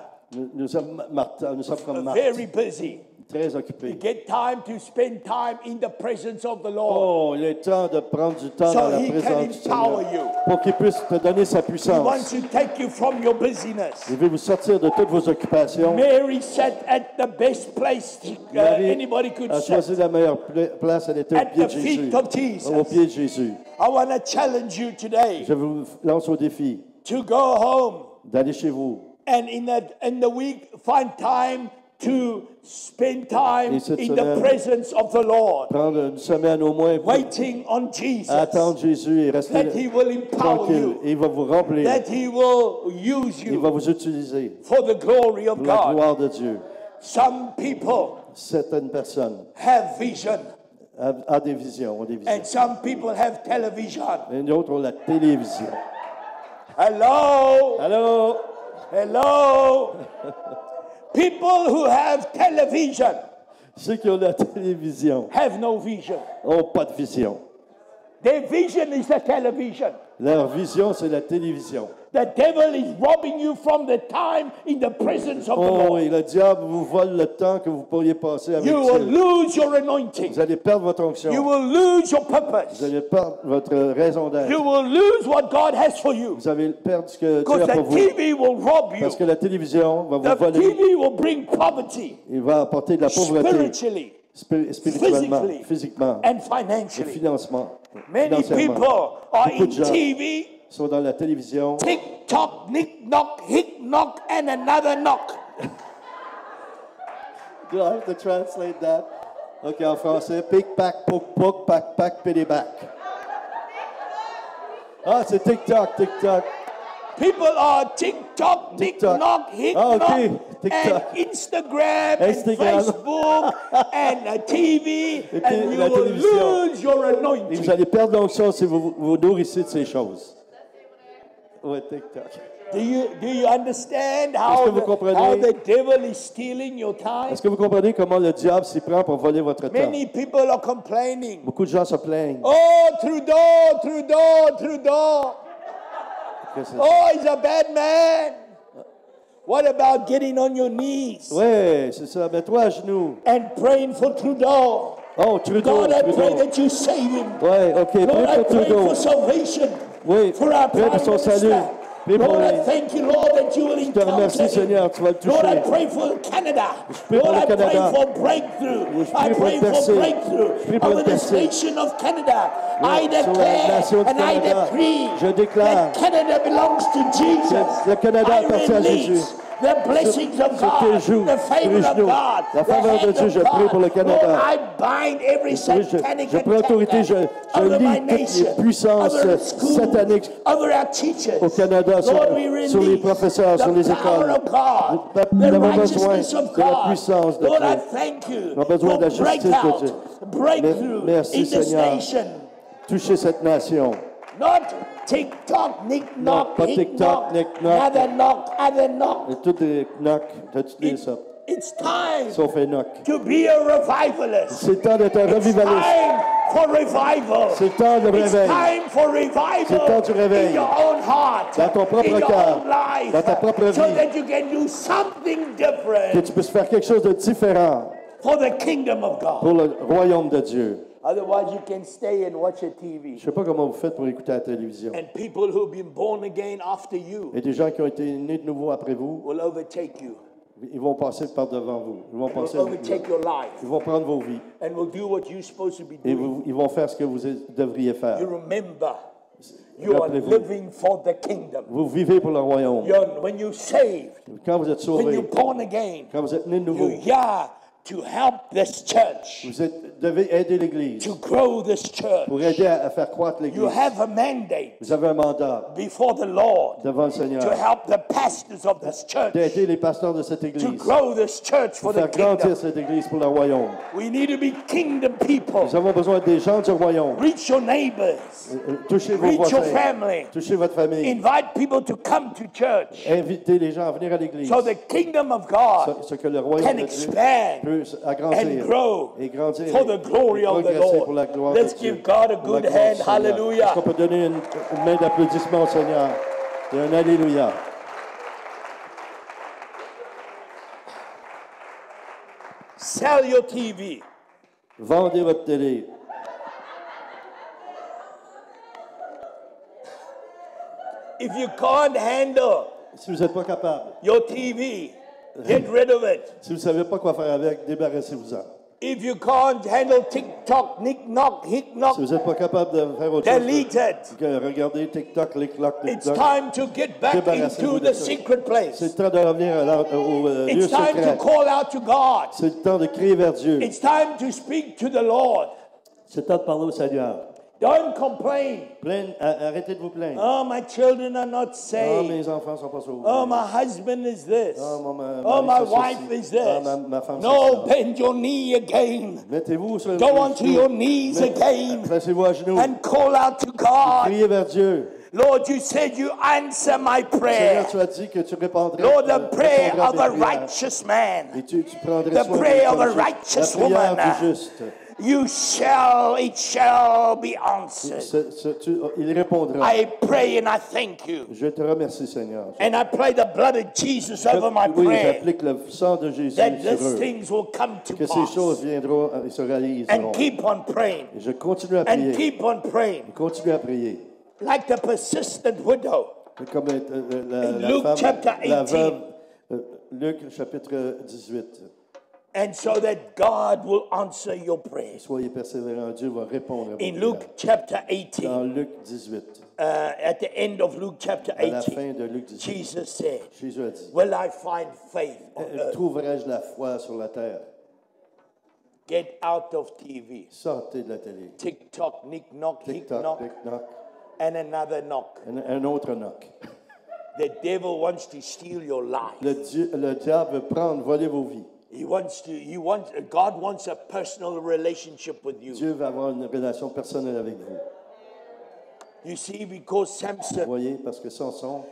Nous sommes Martha, nous sommes comme Marthe, very busy. très You occupés. get time to spend time in the presence of the Lord. Oh, il est temps de prendre du temps So dans la he can présence du empower Seigneur you. pour qu'il puisse te donner sa He wants puissance. to take you from your busyness. Il veut vous sortir de toutes vos occupations. Mary sat at the best place Marie anybody could a sit. choisi la meilleure place, elle était au At pied the de Jésus. feet of Jesus. Au pied de Jésus. I want to challenge you today Je vous lance au défi to go home d'aller chez vous. and in the week find time to spend time Et cette in the semaine, presence of the Lord, Prendre une semaine au moins pour waiting on Jesus, attendre Jésus et rester that He will empower tranquille. you, Et il va vous remplir. that He will use Il va you vous utiliser for the glory of pour la God. gloire de Dieu. Some people Certaines personnes have vision, ont des visions, and some people have television. Et d'autres ont la télévision. Hello, Allô? hello. People who have television Ceux qui ont la télévision have no vision. n'ont pas de vision. Their vision is the television. Leur vision, c'est la télévision. The devil is robbing you from the time in the presence of the Oh, Lord. et le diable vous vole le temps que vous pourriez passer avec You will Dieu. lose your anointing. Vous allez perdre votre You onction. will lose your Vous purpose. allez perdre votre raison d'être. You will lose what God has for you. Vous allez perdre ce que Dieu Because a pour the vous. TV will rob you. Parce que la télévision va vous The voler. TV will bring poverty Il va apporter de la pauvreté spiritually spirituellement, physically, physiquement and et financially. financièrement. Many financièrement. people are Beaucoup in de gens TV, sont dans la télévision. TikTok, knick knock, hick knock, and another knock. Do I have to translate that? OK, en français. Pic, pac, poc, poc, pac, pac, pédébac. Ah, c'est TikTok, TikTok. People are TikTok, knick TikTok. knock, hick Ah, okay. knock, TikTok. and Instagram, and Instagram. Facebook, and TV, and you la will télévision. lose your Et vous anointing. allez perdre l'onction si vous vous nourrissez de ces choses. Oui, TikTok. Do you understand Est-ce que vous comprenez? how the devil is stealing your time? Est-ce que vous comprenez comment le diable s'y prend pour voler votre temps? Many people are complaining. Beaucoup de gens se plaignent. Oh, Trudeau, Trudeau, Trudeau. Que c'est- Oh, he's a bad man. What about getting on your knees Oui, c'est ça. Mets-toi à genoux. and praying for Trudeau? Oh, Trudeau. God, I pray Trudeau. that you save him. Oui, OK. Prie Lord, I pour pray Trudeau. for salvation Oui, for our prie Prime pour son salut. Minister. Prie pour Lord, I lui. thank you, Lord, that you will Je te remercie, encounter him. Seigneur. Tu vas le Lord, I toucher. pray for Canada. prie pour Lord, le I pray Canada. for breakthrough. Je I prie pour pray le for percer. breakthrough Je prie pour over le this percer. nation of Canada. I sur la declare nation du and I Canada. decree Je déclare that Canada belongs to Jesus. le Canada I appartient à release Jésus. the blessings of sur tes God, joues, the sur les favor of genoux, God, la the faveur de hand Dieu, of je prie God. pour le Canada. Lord, I bind every satanic je prends autorité, je over my lis toutes les nation, puissances over our schools, sataniques over our teachers. au Canada, Lord, we release sur les professeurs, sur les the power écoles. of God, Nous the avons besoin righteousness of de la God. puissance de Lord, I Dieu. thank you Nous avons besoin for de la justice de breakout, Dieu. breakthrough Merci, in this Seigneur. nation. Toucher cette nation. Not TikTok, knick knock, pas hick TikTok, knock, knick knock. other knock. Et toutes les knocks, toutes les ça. It's time Sauf un knock. to be a revivalist. C'est le temps d'être un It's revivaliste. time for revival. C'est le temps de It's réveil. time for revival C'est le temps du réveil. in your own heart, Dans ton propre in your cœur, own life, dans ta propre so vie. that you can do something Que different tu puisses faire quelque chose de différent for the kingdom of God. pour le royaume de Dieu. Otherwise, you can stay and watch a TV. Je ne sais pas comment vous faites pour écouter la télévision. And people who've been born again after you Et des gens qui ont été nés de nouveau après vous, will overtake you, ils vont passer par devant vous. Ils vont will passer, overtake your life, ils vont prendre vos vies and will do what you're supposed to be et doing. ils vont faire ce que vous devriez faire. You remember, you are Rappelez-vous. living for the kingdom. Vous vivez pour le royaume. When you're saved, Quand vous êtes when you're sauvés, born again, quand vous êtes nés de nouveau, you're here to help this church, vous devez aider l'Église to grow this church. pour aider à faire croître You l'Église. have a mandate Vous avez un mandat before the Lord devant le to Seigneur help the pastors of this church, d'aider les pasteurs de cette to Église, grow this church pour for the faire grandir kingdom. cette Église pour le royaume. We need to be kingdom people. Nous avons besoin des gens du royaume. Reach your neighbors. Touchez vos Reach your voisins, family. touchez votre famille, Invite people to come to church invitez les gens à venir à l'Église, so the kingdom of God ce que le royaume can de Dieu expand peut and agrandir grow et grandir for the glory et of the progresser pour la Lord. gloire Let's de Dieu. give God a Pour la good gloire hand. du Seigneur. Hallelujah. Est-ce qu'on peut donner une main d'applaudissement au Seigneur et un Alléluia? Sell your TV. Vendez votre télé. If you can't handle Si vous n'êtes pas capable, your TV, get rid of it. si vous ne savez pas quoi faire avec, débarrassez-vous-en. If you can't handle TikTok, knick knock, hick knock, Si vous n'êtes pas capable de faire autre chose delete it. que regarder TikTok, clic-cloc, It's TikTok, time to get back Débarrassez-vous into de the ça. secret place. c'est le temps de revenir au lieu It's time to secret. call out to God. C'est le temps de crier vers Dieu. It's time to speak to the Lord. C'est le temps de parler au Seigneur. Don't complain. Arrêtez de vous plaindre. Oh, my children are not Oh, saved. mes enfants ne sont pas sauvés. Oh, my husband is this. Oh, mon Oh, mari my fait wife ceci. is this. Oh, ma femme No, c'est ça. bend your knee again. Mettez-vous sur Go onto your knees again Placez-vous à genoux. and call out to God. Criez vers Dieu. Lord, you said you answer my prayer. Seigneur, tu as dit que tu répondrais, Lord, the prayer répondras of des a prières. righteous man, Et tu prendrais the soin prayer of a des hommes justes. righteous La prière woman, du juste. it shall be answered. Il répondra. I pray and I thank you. Je te remercie, Seigneur. And I play the blood of Jesus over my Oui, prayer, j'applique le sang de Jésus that sur these eux. things will come to Que ces choses pass. viendront et se réaliseront. And keep on praying. Et je continue à And prier. keep on praying. Je continue à prier. Like the persistent widow. Comme la Luke femme, chapter la 18. veuve, Luc chapitre 18. And so that God will answer your prayers. Soyez persévérants, Dieu va répondre à vos In prières. Luke chapter 18, Dans Luc 18, at the end of Luke chapter à la 18, fin de Luc 18, Jesus said, Jésus a dit, will I find faith on earth? trouverai-je la foi sur la terre? Get out of TV. Sortez de la télé. TikTok, nick knock, hick Tic-toc, knock, tic-knock, and another knock. un autre knock. The devil wants to steal your life. Le diable veut prendre, voler vos vies. God wants a personal relationship with you. Dieu va avoir une relation personnelle avec vous. You see, because Vous Samson voyez, parce que Samson,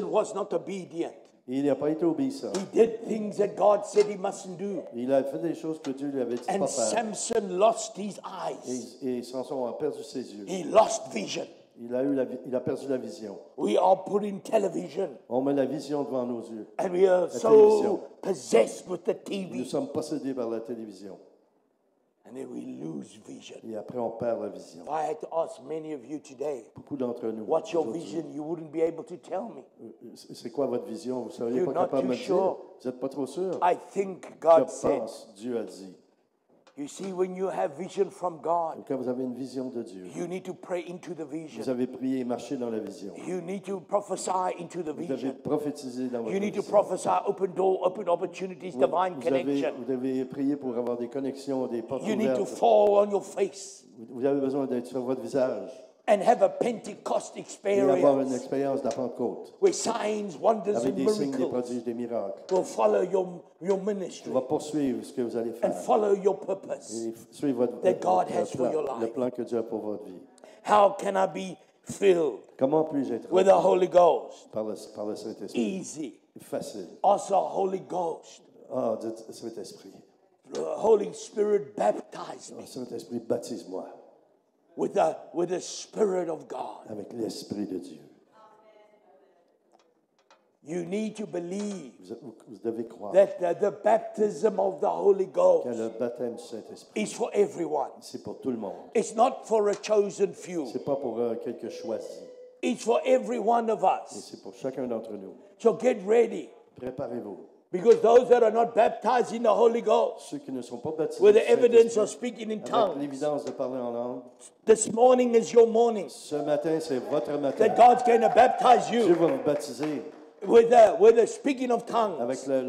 was not obedient. il n'a pas été obéissant. He did things that God said he mustn't do. Il a fait des choses que Dieu lui avait dit de And pas faire. Samson lost his eyes. Et Samson a perdu ses yeux. He lost vision. Il a perdu la vision. We are put in television. On met la vision devant nos yeux. And we are télévision. so possessed with the Nous TV. sommes possédés par la télévision. And then we lose vision. Et après, on perd la vision. If I had to ask many of you today, Beaucoup d'entre nous. what's your aujourd'hui, vision? You wouldn't be able to tell me. C'est quoi votre vision? Vous ne seriez You're pas not capable de me too dire. sure. Vous n'êtes pas trop sûr? I think Je God said, pense, Dieu a dit. you see, when you have vision from God, Donc, quand vous avez une vision de Dieu, you need to pray into the vous vision. avez prié et marché dans la vision. You need to prophesy into the Vous avez vision. prophétisé dans votre You need to vision. prophesy open door, open opportunities, divine connection. Vous devez prier pour avoir des connexions, des portes You need to ouvertes. fall on your face Vous avez besoin d'être sur votre visage and have a Pentecost et avoir une experience expérience de la Pentecôte where signs, wonders, avec and des signes, des miracles prodiges, des miracles. will follow your Tu ministry vas poursuivre ce que vous allez and faire follow your purpose. et suivre votre, that God votre has for your plan, le life. plan que Dieu a pour votre vie. How can I be filled Comment puis-je être with the Holy Ghost? par le Saint-Esprit? Easy. Facile. Also, Holy Ghost. Ah, dites Saint-Esprit. The Holy Spirit baptize me Saint-Esprit, baptise-moi with the Spirit of God. avec l'Esprit de Dieu. You need to believe Vous devez croire that the baptism of the Holy que Ghost le baptême du Saint-Esprit, is for everyone. c'est pour tout le monde. It's not for a chosen few. C'est pas pour quelques choisis, It's for every one of mais us. c'est pour chacun d'entre nous. So get ready, Préparez-vous. because those that are not baptized in the Holy Ghost Ceux qui ne sont pas baptisés with du the evidence Saint-Esprit, of speaking in avec tongues, l'évidence de parler en langue, this morning is your morning ce matin, c'est votre matin. that God's going to baptize Dieu you va vous baptiser with the speaking of tongues. avec la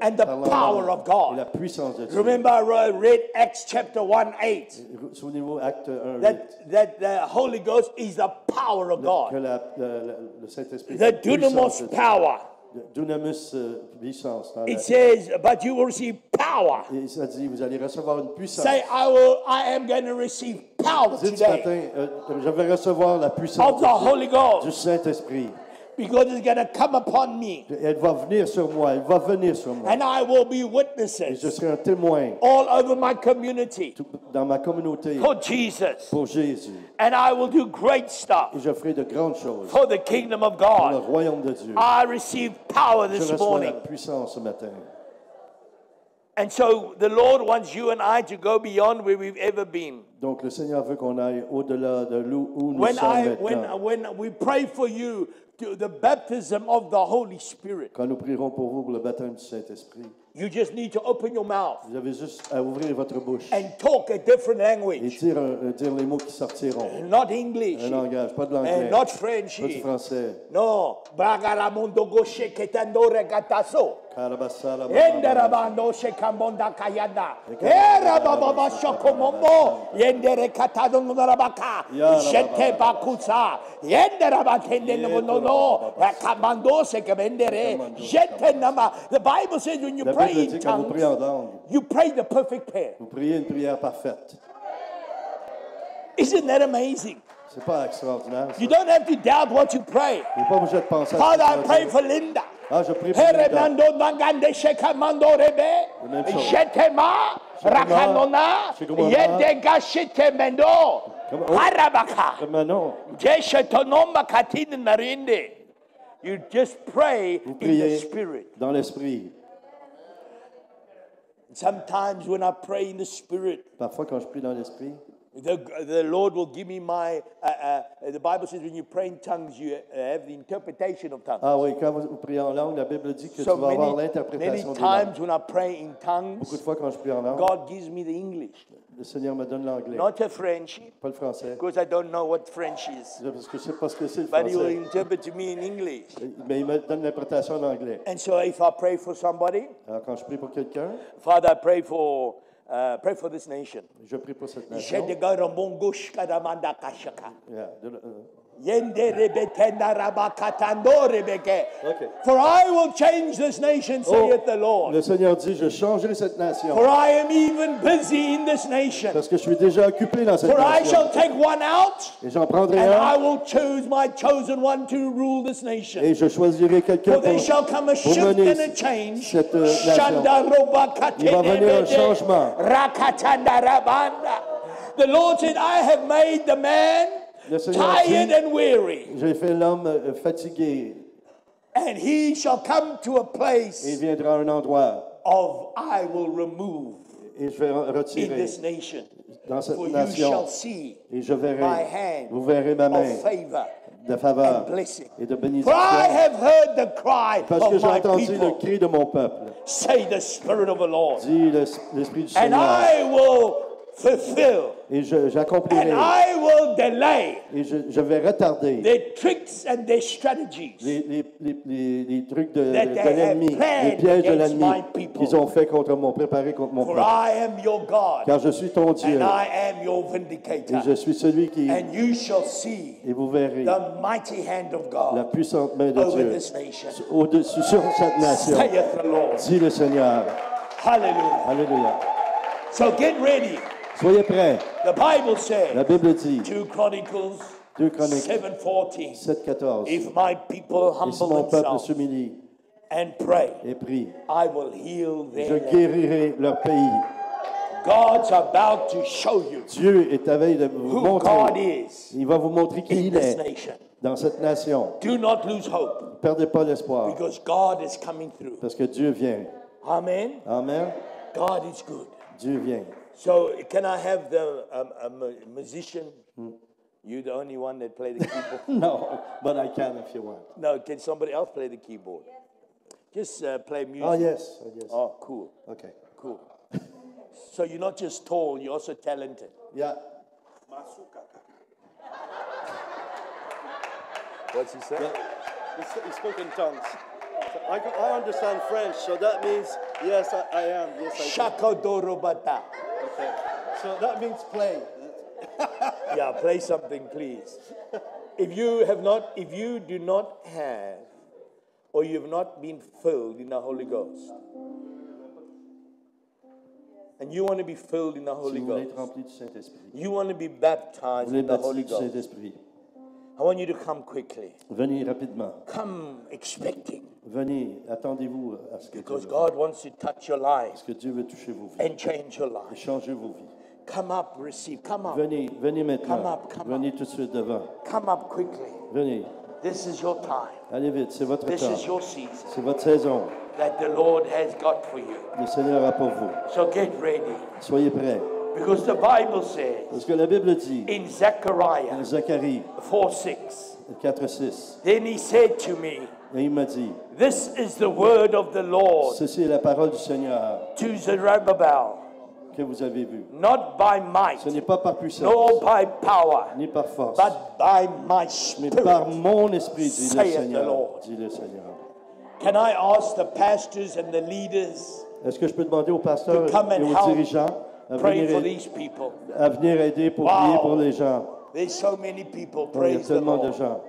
And the parole en power langue of God. et la puissance de Dieu. Remember, I read Acts chapter 1:8 Souvenez-vous, Acte 1, 8, that the Holy Ghost is the power of que God, le Saint-Esprit, the dunamis power. dunamis puissance. It says, but you will receive power. Et ça dit, vous allez recevoir une puissance. Say, I am going to receive power Dites ce today matin, je vais recevoir la puissance of the Holy du Ghost Saint-Esprit. because it's going to come upon me, Et elle va venir sur moi, elle va venir sur moi. and I will be Et je witnesses serai un témoin all over my community dans ma communauté for Jesus, pour Jésus. and I will do great stuff Et je ferai de grandes choses for the kingdom of pour le God. royaume de Dieu. I receive power Je this reçois la morning. puissance ce matin. And so the Lord wants you and I to go beyond where we've ever been. Donc le Seigneur veut qu'on aille au-delà de où nous sommes maintenant. When we pray for you, to the baptism of the Holy Spirit, Quand nous prierons pour vous pour le baptême du Saint-Esprit, you just need to open your mouth vous avez juste à ouvrir votre bouche and talk a different et language. dire les mots qui sortiront. Not English, Un langage, pas de and l'anglais, not French. pas du français. No. Bagaramondo goshe ketandore gataso. Enderabando shekambonda kayanda. Erababa shokomombo. Yendere katadon narabaka. Jete bakusa. Yenderabatende no. Kamando sekabendere. Jete nama. The Bible says when you La pray Bible in dit quand vous priez en tongues, langue, you pray the perfect prayer. vous priez une prière parfaite. Isn't that amazing? C'est pas extraordinaire. Ça. You don't have to doubt what you pray. Il n'est pas obligé de penser à Father, I ce que pray tu vas for dire. Linda. Ah, je prie pour Linda. Heremando mangande shekamando rebe. La même chose. Jetema rakanona Shigomana. yedega shetemendo. Comme- oh. Harabaka. Comme non. Jeshetonomba katini narinde. You just pray Vous in the priez spirit. dans l'esprit. Sometimes when I pray in the spirit, Parfois, quand je prie dans l'esprit, the Lord will give me my. The Bible says when you pray in tongues, you have the interpretation of tongues. ah oui, quand vous priez en langue, la Bible dit que So tu vas avoir many l'interprétation des langues. times when I pray in Beaucoup tongues, de fois, quand je prie en langue, God gives me the English, le Seigneur me donne l'anglais, not the French, pas le français. because I don't know what French is. Parce que je ne sais pas ce que c'est le But He will français. interpret to me in English. Mais il me donne l'interprétation en anglais. And so if I pray for somebody, Alors, quand je prie pour quelqu'un, Father, I pray for this nation. je prie pour cette nation. Yeah. Okay. For I will change this nation, saith the Lord. Le Seigneur dit, je changerai cette nation. For I am even busy in this nation. Parce que je suis déjà occupé dans cette For I nation. shall take one out, Et j'en prendrai and I un, will choose my chosen one to rule this nation. et je choisirai quelqu'un For there pour shall come a shift mener and a change. cette nation. Shandaroba Il va venir un changement. Rakatandarabanda. The Lord said, I have made the man Le Seigneur tired dit, and weary, j'ai fait l'homme fatigué, and he shall come to a et il place viendra à un endroit, of I will remove et je vais in retirer this nation. dans cette For you nation, shall see et je my verrai, hand vous verrez ma main of favor de faveur and blessing. et de For I bénédiction, have heard the cry parce que of j'ai my entendu le people, cri de mon peuple, say the Spirit of the Lord, dit l'Esprit du and Seigneur, I will fulfill, et j'accomplirai, and I will delay et je vais retarder their tricks and their strategies les trucs de that they have l'ennemi, planned les pièges de against l'ennemi my people. qu'ils ont fait contre mon, préparé contre mon For peuple. I am your God, Car je suis ton Dieu, and I am your et vindicator, je suis celui qui, and you shall see et vous verrez the mighty hand of la God puissante main de over Dieu this nation, au-dessus sur cette nation, saith the Lord. dit le Seigneur. Hallelujah. Alléluia. So get ready. Soyez prêts. The Bible La says, Bible dit, 2 Chronicles 2 Chroniques 7:14, 7:14, if my people et si humble mon peuple themselves s'humilie and pray, et prie, I will heal je their land. guérirai leur pays. God's about to show you Dieu est à veille de vous who God montrer. is Il va vous montrer qui in il this est nation. dans cette nation. Do not lose hope, Ne perdez pas l'espoir, because God is coming through. parce que Dieu vient. Amen. Amen. God is good. Dieu vient. So can I have the musician? You the only one that play the keyboard? No, but I can if you want. No, can somebody else play the keyboard? Just play music. Oh, yes. Oh, yes. Oh, cool, Okay. cool. So you're not just tall, you're also talented. Yeah. What's he say? He spoke in tongues. So I understand French, so that means, yes, I am. Yes, I can. Shakatorobata. Okay. So that means play. Yeah, play something, please. If you do not have, or you have not been filled in the Holy Ghost, and you want to be filled in the Si Holy vous voulez Ghost, être rempli du Saint-Esprit, you want to be vous baptized voulez in the Holy baptiser du Ghost, Saint-Esprit, I want you to come quickly. venez rapidement. Come expecting, Venez, attendez-vous à ce que because Dieu, God wants to touch your life parce que Dieu veut toucher vos vies and change your et life. changer vos vies. Come up, receive. Come up. Venez maintenant. Come up, come Venez tout de suite devant. Come up quickly. Venez. This is your time. Allez vite, c'est votre This temps. is your season C'est votre saison. that the Lord has got for you. Le Seigneur a pour vous. So get ready. Soyez prêts. Because the Bible says Parce que la Bible dit, in Zechariah dans Zacharie 4:6, 4:6, then he said to me, et il m'a dit, this is the word of the Lord ceci est la parole du Seigneur to Zerubbabel, que vous avez vue. not by might, Ce n'est pas par puissance, nor by power, ni par force, but by my mais par spirit. mon esprit, dit le saith the Seigneur. Lord. Dit le Seigneur. Can I ask the pastors and the leaders Est-ce que je peux demander aux pasteurs to come et and aux help dirigeants à pray for venir, these people? aider pour Wow. prier pour les gens? There's so many people. Il y a Praise the tellement de Lord. gens.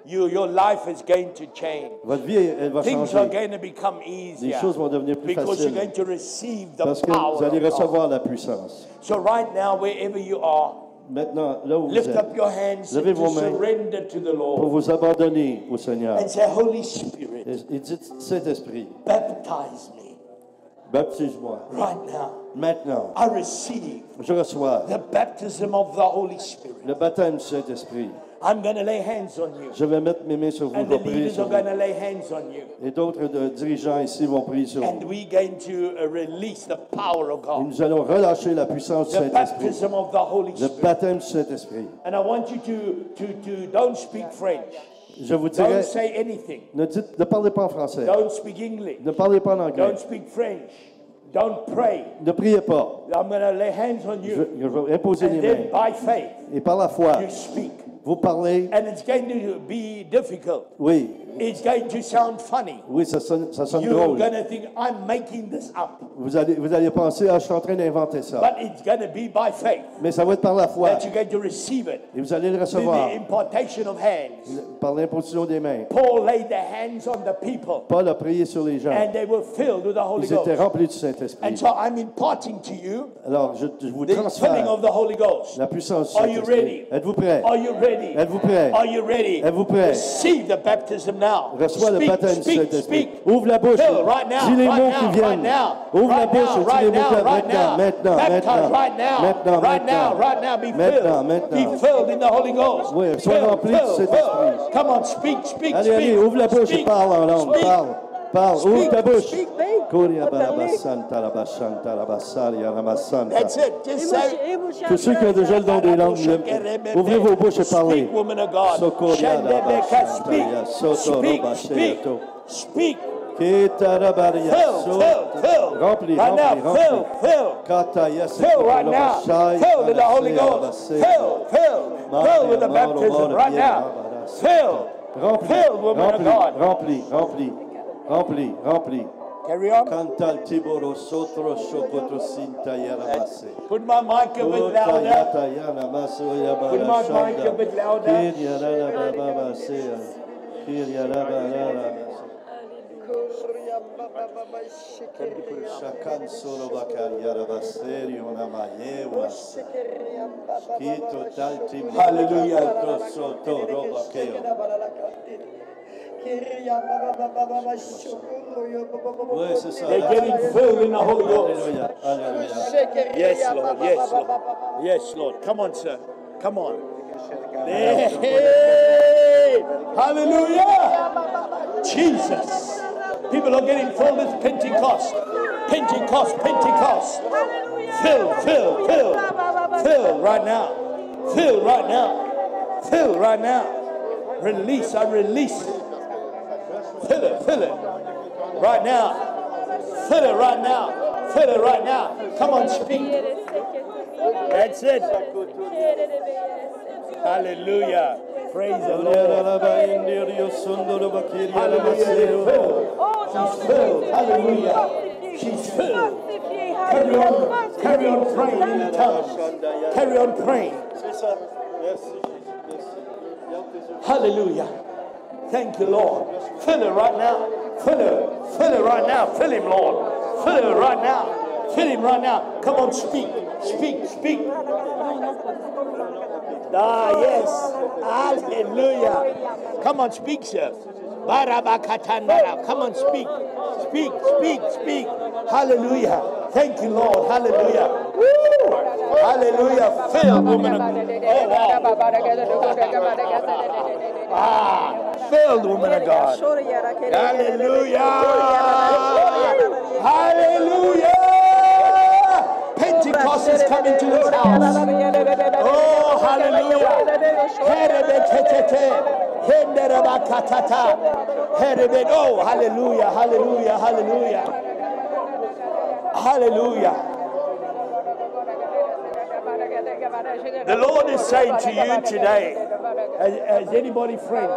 Your life is going to change. Votre vie, elle va Things are changer. going to become Les easier choses vont devenir plus because you're faciles going to receive the parce que vous power allez of God. recevoir la puissance. So right now, wherever you are, Maintenant, là où vous Lift êtes, up your hands levez to vos mains surrender to the pour Lord vous abandonner au Seigneur. and say, Holy Spirit, Et dites, Saint-Esprit, baptize me baptise-moi. right now. Maintenant, I receive je reçois the baptism of the Holy Spirit. le baptême du Saint-Esprit. I'm going to lay hands on you. Je vais mettre mes mains sur vous, And je the vais prier leaders sur are vous. going to lay hands on you. Et d'autres dirigeants ici vont prier sur And vous. we're going to release the power of Et God. nous allons relâcher la puissance du The Saint-Esprit. baptism of the Holy Le Spirit. baptême du Saint-Esprit. And I want you to don't speak French. Je vous dirais, Don't say anything. ne parlez pas en français. Don't speak English. Ne parlez pas en anglais. Don't speak French. Don't pray. Ne priez pas. I'm going to lay hands on Je you. vais imposer And les then mains. by faith, Et par la foi, you speak. vous parlez. And it's going to be difficult. Oui, It's going to sound funny. oui, ça sonne You're drôle. going to think, I'm making this up. Vous allez penser, ah, je suis en train d'inventer ça. But it's going to be by faith Mais ça va être par la foi. that you're going to receive it. Et vous allez le Through recevoir the impartation of hands. par l'imposition des mains. Paul laid their hands on the people Paul a prié sur les gens. and they were filled with the Holy Ils étaient Ghost. remplis du And Saint-Esprit. so I'm imparting to you Alors, je vous the filling transfère of the Holy Ghost. la puissance du Are you Saint-Esprit. ready? Êtes-vous prêts? Are you ready? Êtes-vous prêts? Are you ready? Êtes-vous prêts? Receive the baptism now. Reçois le baptême du speak, Saint-Esprit. speak. Ouvre la bouche. Fill right now, Dis les right mots now, qui right viennent. now. Ouvre la Right bouche now, et dis right les mots now, qui right now. maintenant, Baptize right now. maintenant, Right now, right now. Be filled. maintenant. Be filled in the Holy Ghost. Oui, sois Fill, rempli du fill, Saint-Esprit. fill. Come on, speak, speak, Allez, speak. allez, ouvre la bouche et Speak, parle en langue. speak. Parle, ouvre ta bouche. Speak. Koria barabasanta, rabashanta, rabasaria, ramasanta. That's it. Just say. Tous ceux qui ont déjà le don des langues, ouvrez vos bouches et parlez. Speak, woman of God. Sokoria Shandebeka, rabashanta, speak, soto speak, robasheato. speak. Ketarabaria, Fill. Rempli, Right now, rempli. fill. Kataya, Fill right now. Fill with the Holy Ghost. Fill with the baptism right now. Fill. Fill, woman of God. Rempli. Carry on. Cantal tiboro sotro shokoto sinta yaramase. Put my mic a bit louder. Put my mic a bit louder. Shakan solo bakari yarabaseri onamayewa. Kito talti Hallelujah. soto robakeo. Oui, c'est ça. They're getting filled in the Holy Ghost. Alléluia. Alléluia. Yes, Lord. Yes, Lord. Yes, Lord. Come on, sir. Come on. Hey! Hallelujah. Jesus. People are getting filled with Pentecost. Pentecost. Fill right now. Fill right now. Release. I release. Fill it. Right now. Fill it right now. Come on, speak. That's it. Hallelujah. Praise the Lord. Hallelujah. She's filled. Carry on praying in the tongues. Carry on praying. Hallelujah. Thank you, Lord. Fill it right now. Fill it right now. Fill him, Lord. Fill it right now. Fill him right now. Come on, speak. Yes. Hallelujah. Come on, speak, sir. Barabakatandara. Come on, speak. Speak. Hallelujah. Thank you, Lord. Hallelujah. Woo. Hallelujah. Fill, woman of God. Filled woman of God. Hallelujah. Pentecost is coming to this house. Oh, hallelujah. Oh, hallelujah. The Lord is saying to you today, Has anybody French?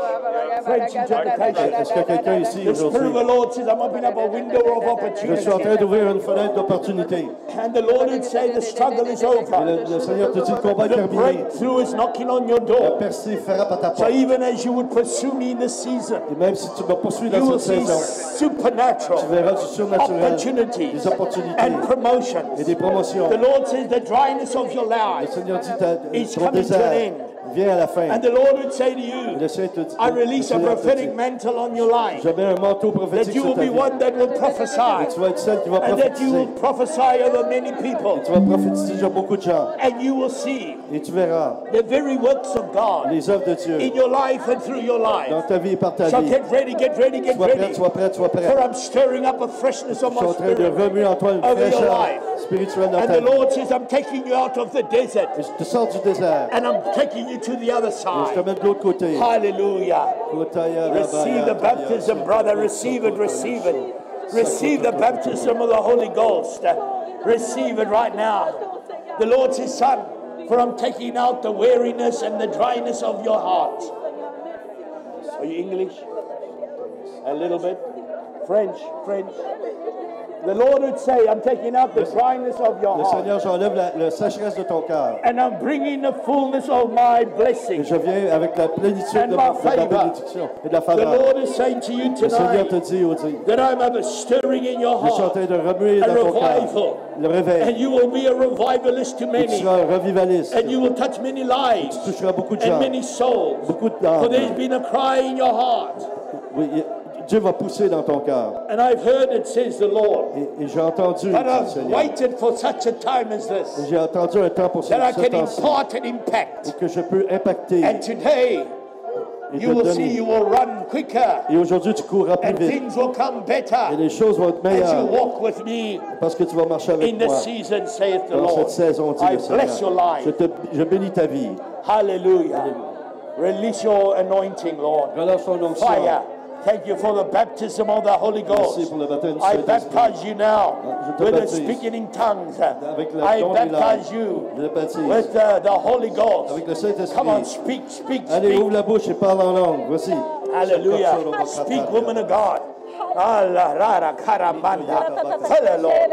French interpretation. Est-ce que quelqu'un ici The Spirit aujourd'hui? of the Lord says, I'm opening up a window of Je suis en train opportunity. d'ouvrir une fenêtre d'opportunité. And the Lord would say, the struggle is Et over. le Seigneur te dit, le combat est The terminé. breakthrough is knocking on your La door. percée frappe à ta So porte. even as you would pursue me in this season, Et même si tu me poursuis you dans will cette see saison, supernatural tu verras du surnaturel, opportunities des opportunités and promotions. et des promotions. The Lord says the dryness of your Le life Seigneur dit, is ton coming to désert an end. vient à la fin. And the Lord would say to Et you, le Seigneur te dit, I release a le Seigneur te prophetic dit, mantle on your life, je mets un manteau that prophétique you sur will ta be vie. one that will Et prophesy, tu vas être celle qui va and that you will prophétiser. prophesy over many people, Tu vas prophétiser sur beaucoup de gens. and you will see Et tu verras the very works of God les œuvres de Dieu in your life and through your dans life. ta vie et par ta So vie. get ready, get ready, get Sois prêt, ready. sois prêt, sois prêt. For I'm stirring up a freshness of Je suis my en train de spirit. remuer en toi une over your fraîcheur life. spirituelle dans And ta the vie. Lord says, I'm taking you out of the desert, Et je te sors du désert. and I'm taking you to the other Et je te side. mets de l'autre côté. Hallelujah. Receive the baptism, brother. Receive it, receive it. Receive the baptism of the Holy Ghost. Receive it right now. The Lord says, son, for I'm taking out the weariness and the dryness of your heart. Are you English? A little bit? French? French? The Lord would say, I'm taking out the dryness of your Le heart. Seigneur, j'enlève la sécheresse de ton cœur. And I'm bringing the fullness of my Et blessing. je viens avec la plénitude de my la favor. bénédiction et de la The faveur. Lord is saying to you Le Seigneur te tonight dit aujourd'hui, that I'm stirring in your je suis en heart train de remuer a dans ton cœur revival. le And réveil. you will be a revivalist to Et tu many. seras un revivaliste. And you will touch many lives Tu toucheras beaucoup de and gens, many souls. beaucoup For there's d'âmes. been a cry in your heart. Oui, Dieu va pousser dans ton cœur. And I've heard it, says the Lord, Et j'ai entendu, that dit le I've Seigneur. waited for such a time as Et this, j'ai entendu un temps pour ce that I can temps-ci, impart and impact. pour que je peux impacter And today, et you te will see donner. you will run quicker. Et aujourd'hui, tu courras plus And vite. things will come Et better les choses vont être as you meilleures walk with me parce que tu vas marcher avec in this moi. season, saith the Dans Lord. cette saison, dit I le bless your Seigneur. life. Je bénis ta vie. Hallelujah. Release your anointing, Lord. Relâche ton onction. Fire. Thank you for the baptism of the Holy Merci Ghost. pour le baptême du I Saint-Esprit. baptize you now Je te with the baptise. speaking in tongues. Avec le I don des baptize langues. you Je le baptise. with the Holy Ghost. Avec le Saint-Esprit. Come on, speak, speak, Allez, ouvre speak. la bouche et parle en langue. Voici. Hallelujah. Speak, woman of God. Allah, rara, karamanda. Hello, Lord.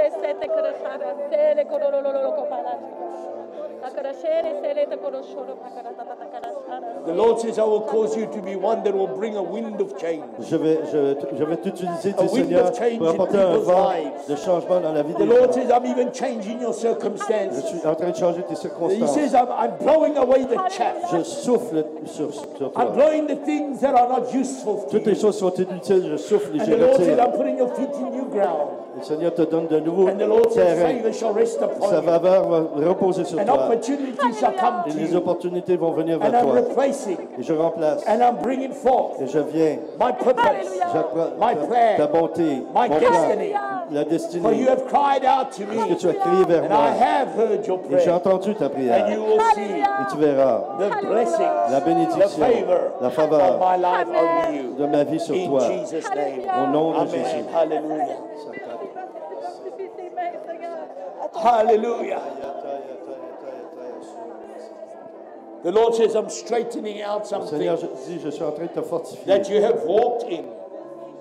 The Lord says, I will cause you to be one that will bring a wind of change. Je vais t'utiliser, A dit wind Seigneur, of change pour in apporter un people's vent lives. de changement dans la vie The des Lord gens. says, I'm even changing your Je circumstances. suis en train de changer tes He circonstances. says, I'm blowing away the chaff. Je souffle sur I'm toi. blowing the things that are not useful to Toutes les you. choses sont inutiles, je souffle et And je the Lord says, retire. I'm putting your feet in new ground. Le Seigneur te donne de nouveaux And the Lord says, terrains. favor shall rest Sa upon you. faveur va reposer sur And toi. opportunity shall come Et to les you. opportunités vont venir And vers I'm toi. replacing. Et je remplace. And I'm bringing forth Et je viens. my purpose. J'apprends My plan. ta bonté, My mon plan, destiny. la For you destinée. have cried out to Parce que me. tu as crié vers And I moi. have heard your Et j'ai prayer. entendu ta And prière. you will see Et tu verras the blessings, la the bénédiction, favor la of faveur my life over you. de ma vie sur In toi. Jesus' name. Au nom de Amen. Jésus. Hallelujah. Hallelujah. The Lord says, I'm straightening out Seigneur, something je dis, je suis en train de te fortifier. that you have walked in.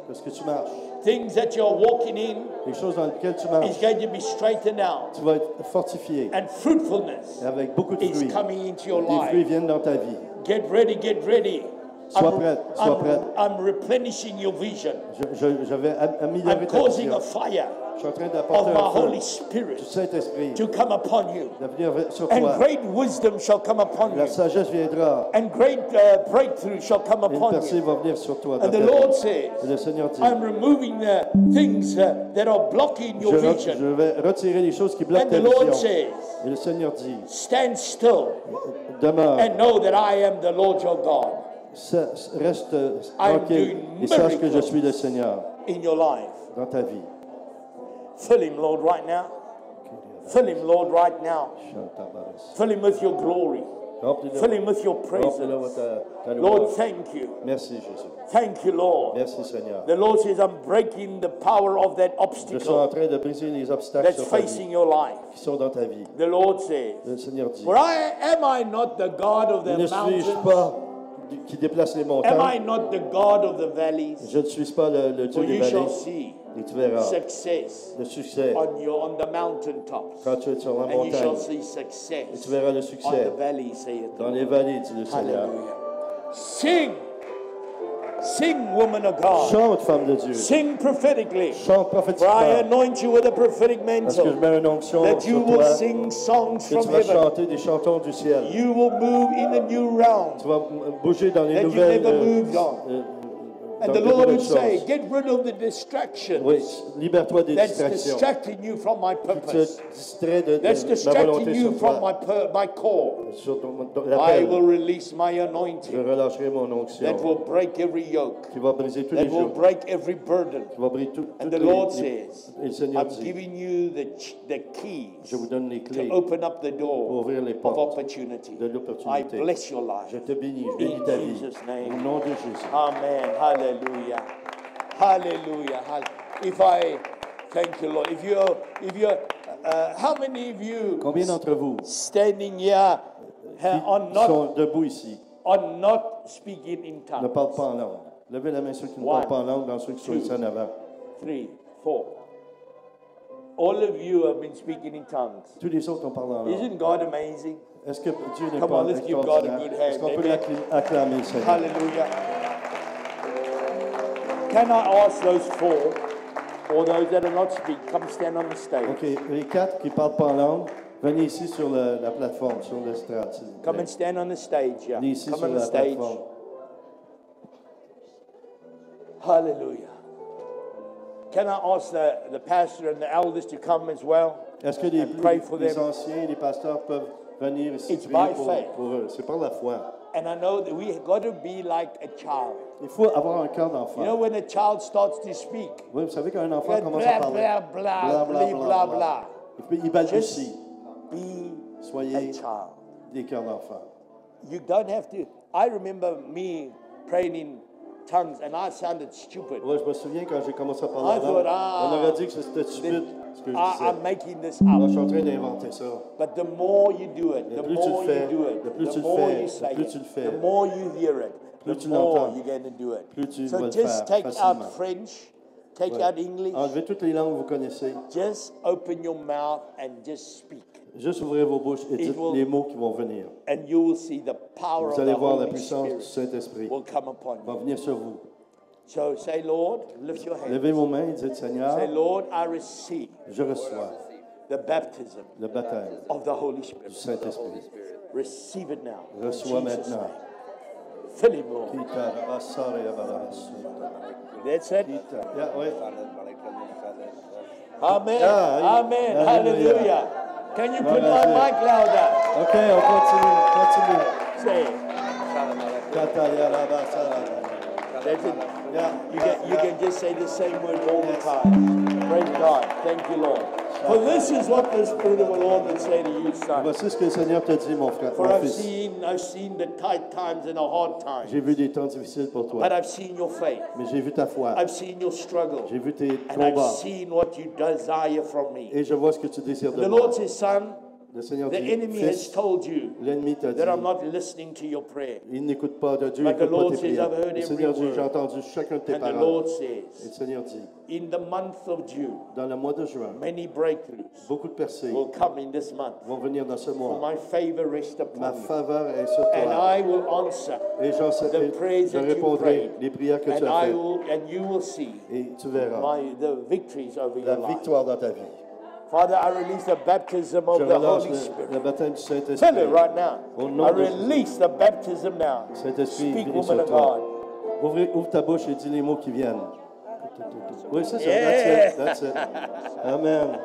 Parce que tu marches. Things that you're walking in Les choses dans lesquelles tu is marches, going to be straightened out. tu vas être fortifié. And fruitfulness Et avec beaucoup de is fruits. coming into your Des fruits life. viennent dans ta vie. Get ready, get ready. Sois prête, sois prête. I'm replenishing your vision. Je vais améliorer I'm ta causing vision. a fire Je suis en train of d'apporter my un feu Holy du Spirit Saint-Esprit to come upon you. de venir sur And toi. great wisdom shall come upon La you. sagesse viendra. And great breakthrough shall come Et une upon percée you. va venir sur toi. And dans the ta Lord vie. says, Et le Seigneur dit, I'm removing the things that are blocking your je vision. vais retirer les choses qui bloquent And ta the Lord vision. says, Et le Seigneur dit, stand still demeure, and know that I am the Lord your God reste I'm tranquille doing et sache que je miracles. suis le Seigneur in your life. dans ta vie. Fill him, Lord, right now. Fill him, Lord, right now. Fill him with your glory. Fill him with your presence. Lord, thank you. Merci Jésus. Thank you, Lord. Merci Seigneur. The Lord says, I'm breaking the power of that Je suis en obstacle train de briser les obstacles that's sur ta vie, facing your life. qui sont dans ta vie. The Lord says, Le Seigneur dit, For am I not the God of the ne suis-je mountains pas qui déplace les Am montagnes. I not the God of the valleys? Je ne suis pas le Dieu For des you shall vallées. see Et tu verras success le succès on the mountaintops. quand tu es sur la And you shall montagne. see success Et tu verras le on succès the valley, saith the dans Lord. les vallées, dit le Seigneur. Hallelujah. Sing. Sing, woman of God. Chante, femme de Dieu. Sing prophetically. Chante For I prophétiquement. anoint you with a prophetic Parce que je mantle, mets une onction that you sur will toi. sing songs Que from tu vas heaven. chanter des chantons du ciel. You will move in a new realm. Tu vas bouger dans les That you nouvelles never moved on. And dans the de Lord nouvelles would say, choses. get rid of the distractions Oui, libère-toi des that's distractions. distracting you from my Tu purpose. te distrais de That's ma distracting volonté you sur from toi. my call. Sur ton I l'appel. will release my Je anointing relâcherai mon that onction will break every yoke, qui va briser tous that les will jours. break every burden. Qui va briser toutes And les... the Lord Et says, le Seigneur I'm dit, giving you the keys je vous donne les clés to open up the pour door ouvrir les of portes opportunity. de I l'opportunité. bless your life. Je te bénis, je bénis In ta vie. Jesus' name. Au nom de Jésus. Amen. Hallelujah. Hallelujah. If I thank you, Lord. If you're, how many of you Combien d'entre vous standing here on sont debout ici, not speaking in ne tongues? parlent pas en langue? Levez la main ceux qui ne One, parlent pas en langue, dans ceux qui sont ici en avant. 3, 4. All of you have been speaking in tongues. Tous les autres ont parlé en langue. Isn't God amazing? Est-ce que Dieu n'est Come pas on, let's give God a extraordinaire? good hand. Est-ce qu'on peut Amen. acclamer le Seigneur? Hallelujah. Can I ask those 4 or those that are not speaking, come stand on the stage. OK, les 4 qui ne parlent pas en langue, venez ici sur la plateforme, sur l'estrade. s'il vous Come plaît. and stand on the stage. Yeah. Venez ici Come sur on the la stage. plateforme. Hallelujah. Can I ask the pastor and the elders to come as well? Est-ce que And pray for les them. anciens et les pasteurs peuvent venir ici It's prier by faith. pour eux? C'est par la foi. And I know that we got to be like a child. Il faut avoir un cœur You d'enfant. know, when a child starts to speak, Oui, vous savez qu'un enfant blah, commence à blah, parler. blah, blah, blah, blah. Il balbutie. Be Soyez a child. des cœurs d'enfant. You don't have to. I remember me praying in tongues and I sounded stupid. Ouais, je me souviens quand j'ai commencé à I parler en thought, langue, on aurait dit que c'était stupide ce que je disais. I'm making this Moi, je up. suis en train d'inventer ça. But the more you do it, the plus tu le more fais, you do it, le plus tu the le more fais, you say plus it, tu le fais, the more you hear it, plus the tu more l'entends, you're going to do it. plus tu So vas le just faire take facilement. out French, take Ouais. out English, Enlevez toutes les langues que vous connaissez. just open your mouth and just speak. Juste ouvrez vos bouches et It dites will- les mots qui vont venir. And you will see the power Vous of allez the voir la Holy puissance du Spirit Saint-Esprit will come upon va you. venir sur vous. So say, Lord, lift your hand. Levez vos mains et dites, Seigneur, Say, Lord, I receive je reçois the baptism le baptême of the Holy du Spirit. Saint-Esprit. Receive it now. In Reçois Jesus' maintenant. name. Fill him, Lord. That's it. Yeah, ouais. Amen. Ah, Amen. hallelujah. Hallelujah. Can you put Voilà, my c'est- mic louder? OK, on continue. Say it. That's it. Yeah, You can just say the same word all the time. Praise God. Thank you, Lord. For this is what the Spirit of the Lord would say to you, son. Voici ce que le Seigneur te dit, mon frère, For mon I've fils. seen the tight times and the hard times. J'ai vu des temps difficiles pour toi, But I've seen your faith. mais j'ai vu ta foi. I've seen your struggle. J'ai vu tes And I've combats. seen what you desire from me. Et je vois ce que tu désires de The moi. Lord says, son, Le Seigneur the dit, enemy has fils, told you l'ennemi t'a dit, that I'm not listening to your prayer. il n'écoute pas de Dieu, il But the n'écoute pas Lord tes says, prières. I've heard Le Seigneur every dit, word. j'ai entendu chacun de tes And the paroles. Lord Et says, le Seigneur dit, in the month of June, dans le mois de juin, many breakthroughs beaucoup de percées will come in this month. vont venir dans ce For mois. my favor rest Ma upon you. faveur est sur And toi. I will answer Et the prayers je that you répondrai prayed. les prières que tu And as I faites. will, and you will see Et tu verras the victories over la your life. victoire dans ta vie. Father, I release the baptism Je of the relâche Holy le Spirit. baptême du Feel Saint-Esprit. it right now. Au nom I de Jésus. release the baptism now. Saint-Esprit, Speak, viens woman sur of toi. God. Ouvre ta bouche et dis les mots qui viennent. Oui, c'est ça. Yeah. That's it. Amen.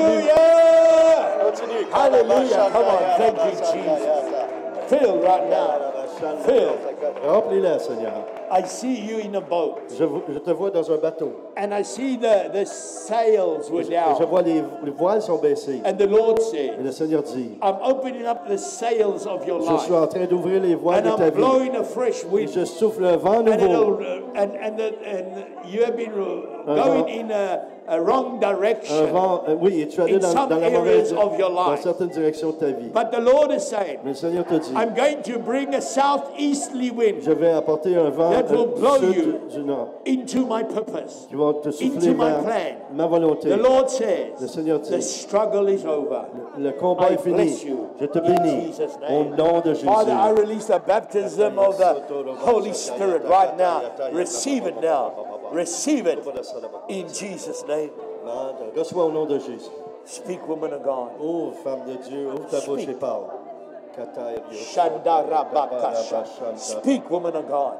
Hallelujah! Continue. Hallelujah. Come on. Thank you, Jesus. Feel right now. Feel. Remplis-la, Seigneur. I see you in a boat. Je te vois dans un bateau. And I see the sails were Je down. vois les voiles sont baissées. And the Lord Et said, le Seigneur dit, I'm opening up the sails of your je life. suis en train d'ouvrir les voiles And de ta I'm vie. blowing a fresh Et wind. je souffle un vent And, nouveau. and you have been going in a wrong un direction. vent, oui, et tu es allé In dans some la mauvaise, areas of your dans life. certaines directions de ta vie. But the Lord is saying, Mais le Seigneur te dit, I'm going to bring a southeasterly wind je vais apporter un vent that will blow sud you du nord into my purpose, qui va te souffler into my vers plan. ma volonté. The Lord Le says, Seigneur dit, the struggle is over. le combat I est fini. bless you Je te in bénis Jesus' au name. nom de Jésus. Father, I release the baptism of the Holy Spirit right now. Receive it now. Receive it in Jesus' name. Reçois au nom de Jésus. Speak, woman of God. Oh, femme de Dieu, ouvre ta bouche et parle. Shandarabakasha. Speak, woman of God.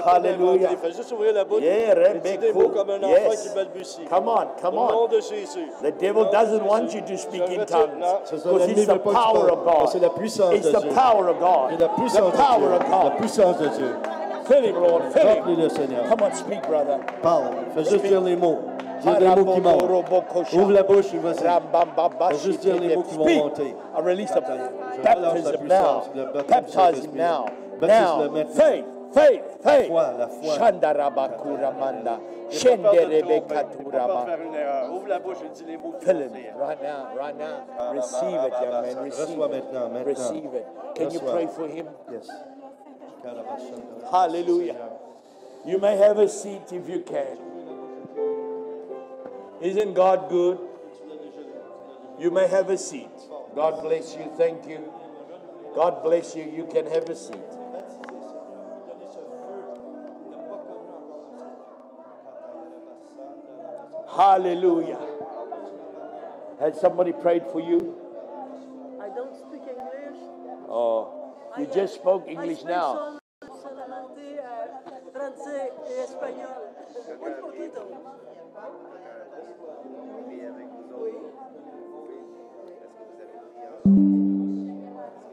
Hallelujah. Fais juste ouvrir la bouche. Yeah, Et dis des mots comme un enfant yes. qui balbutie. Come on, come Au nom on. de Jésus. The devil doesn't want you to speak in tongues C'est ça, because l'ennemi it's ne the veut pas que tu power of parles. God. C'est la puissance It's de the Dieu. power of God. C'est la The puissance de power Dieu. of La God. puissance de Dieu. Fill him, Lord. Fill him. Remplis-le, Seigneur. Come on, speak, brother. Parle. Fais juste dire les mots. Dire les mots qui montent. Ouvre la bouche et vas-y. Fais juste dire les mots qui vont Speak. monter. I release the relâche la baptism now. puissance, le baptême Baptize du him now. Saint-Esprit. Now. Baptise-le maintenant. Faith, faith, faith. La foi. Shandarabakuramanda. N'aie pas peur de te tromper. N'aie pas peur de Shenderebekaturaba. faire une erreur. Ouvre la bouche et dis les mots qui Fill vont him venir. right now, right now. Receive it, young man. Receive Reçois it. maintenant, maintenant. Receive it. Can you Reçois. pray for him? Yes. Hallelujah. You may have a seat if you can. Isn't God good? You may have a seat. God bless you. Thank you. God bless you. You can have a seat. Hallelujah. Has somebody prayed for you? I don't speak English. Oh, you just spoke English now. Solamente français et espagnol. Un poquito.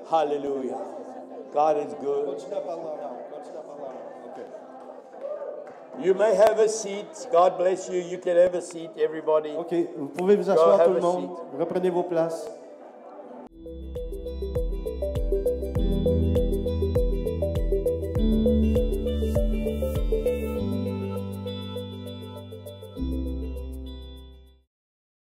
Hallelujah. God is good. Continue à parler en langue. Continue à parler en langue. OK. You may have a seat. God bless you. You can have a seat, everybody. OK. Vous pouvez vous asseoir have tout le a monde. Reprenez vos places.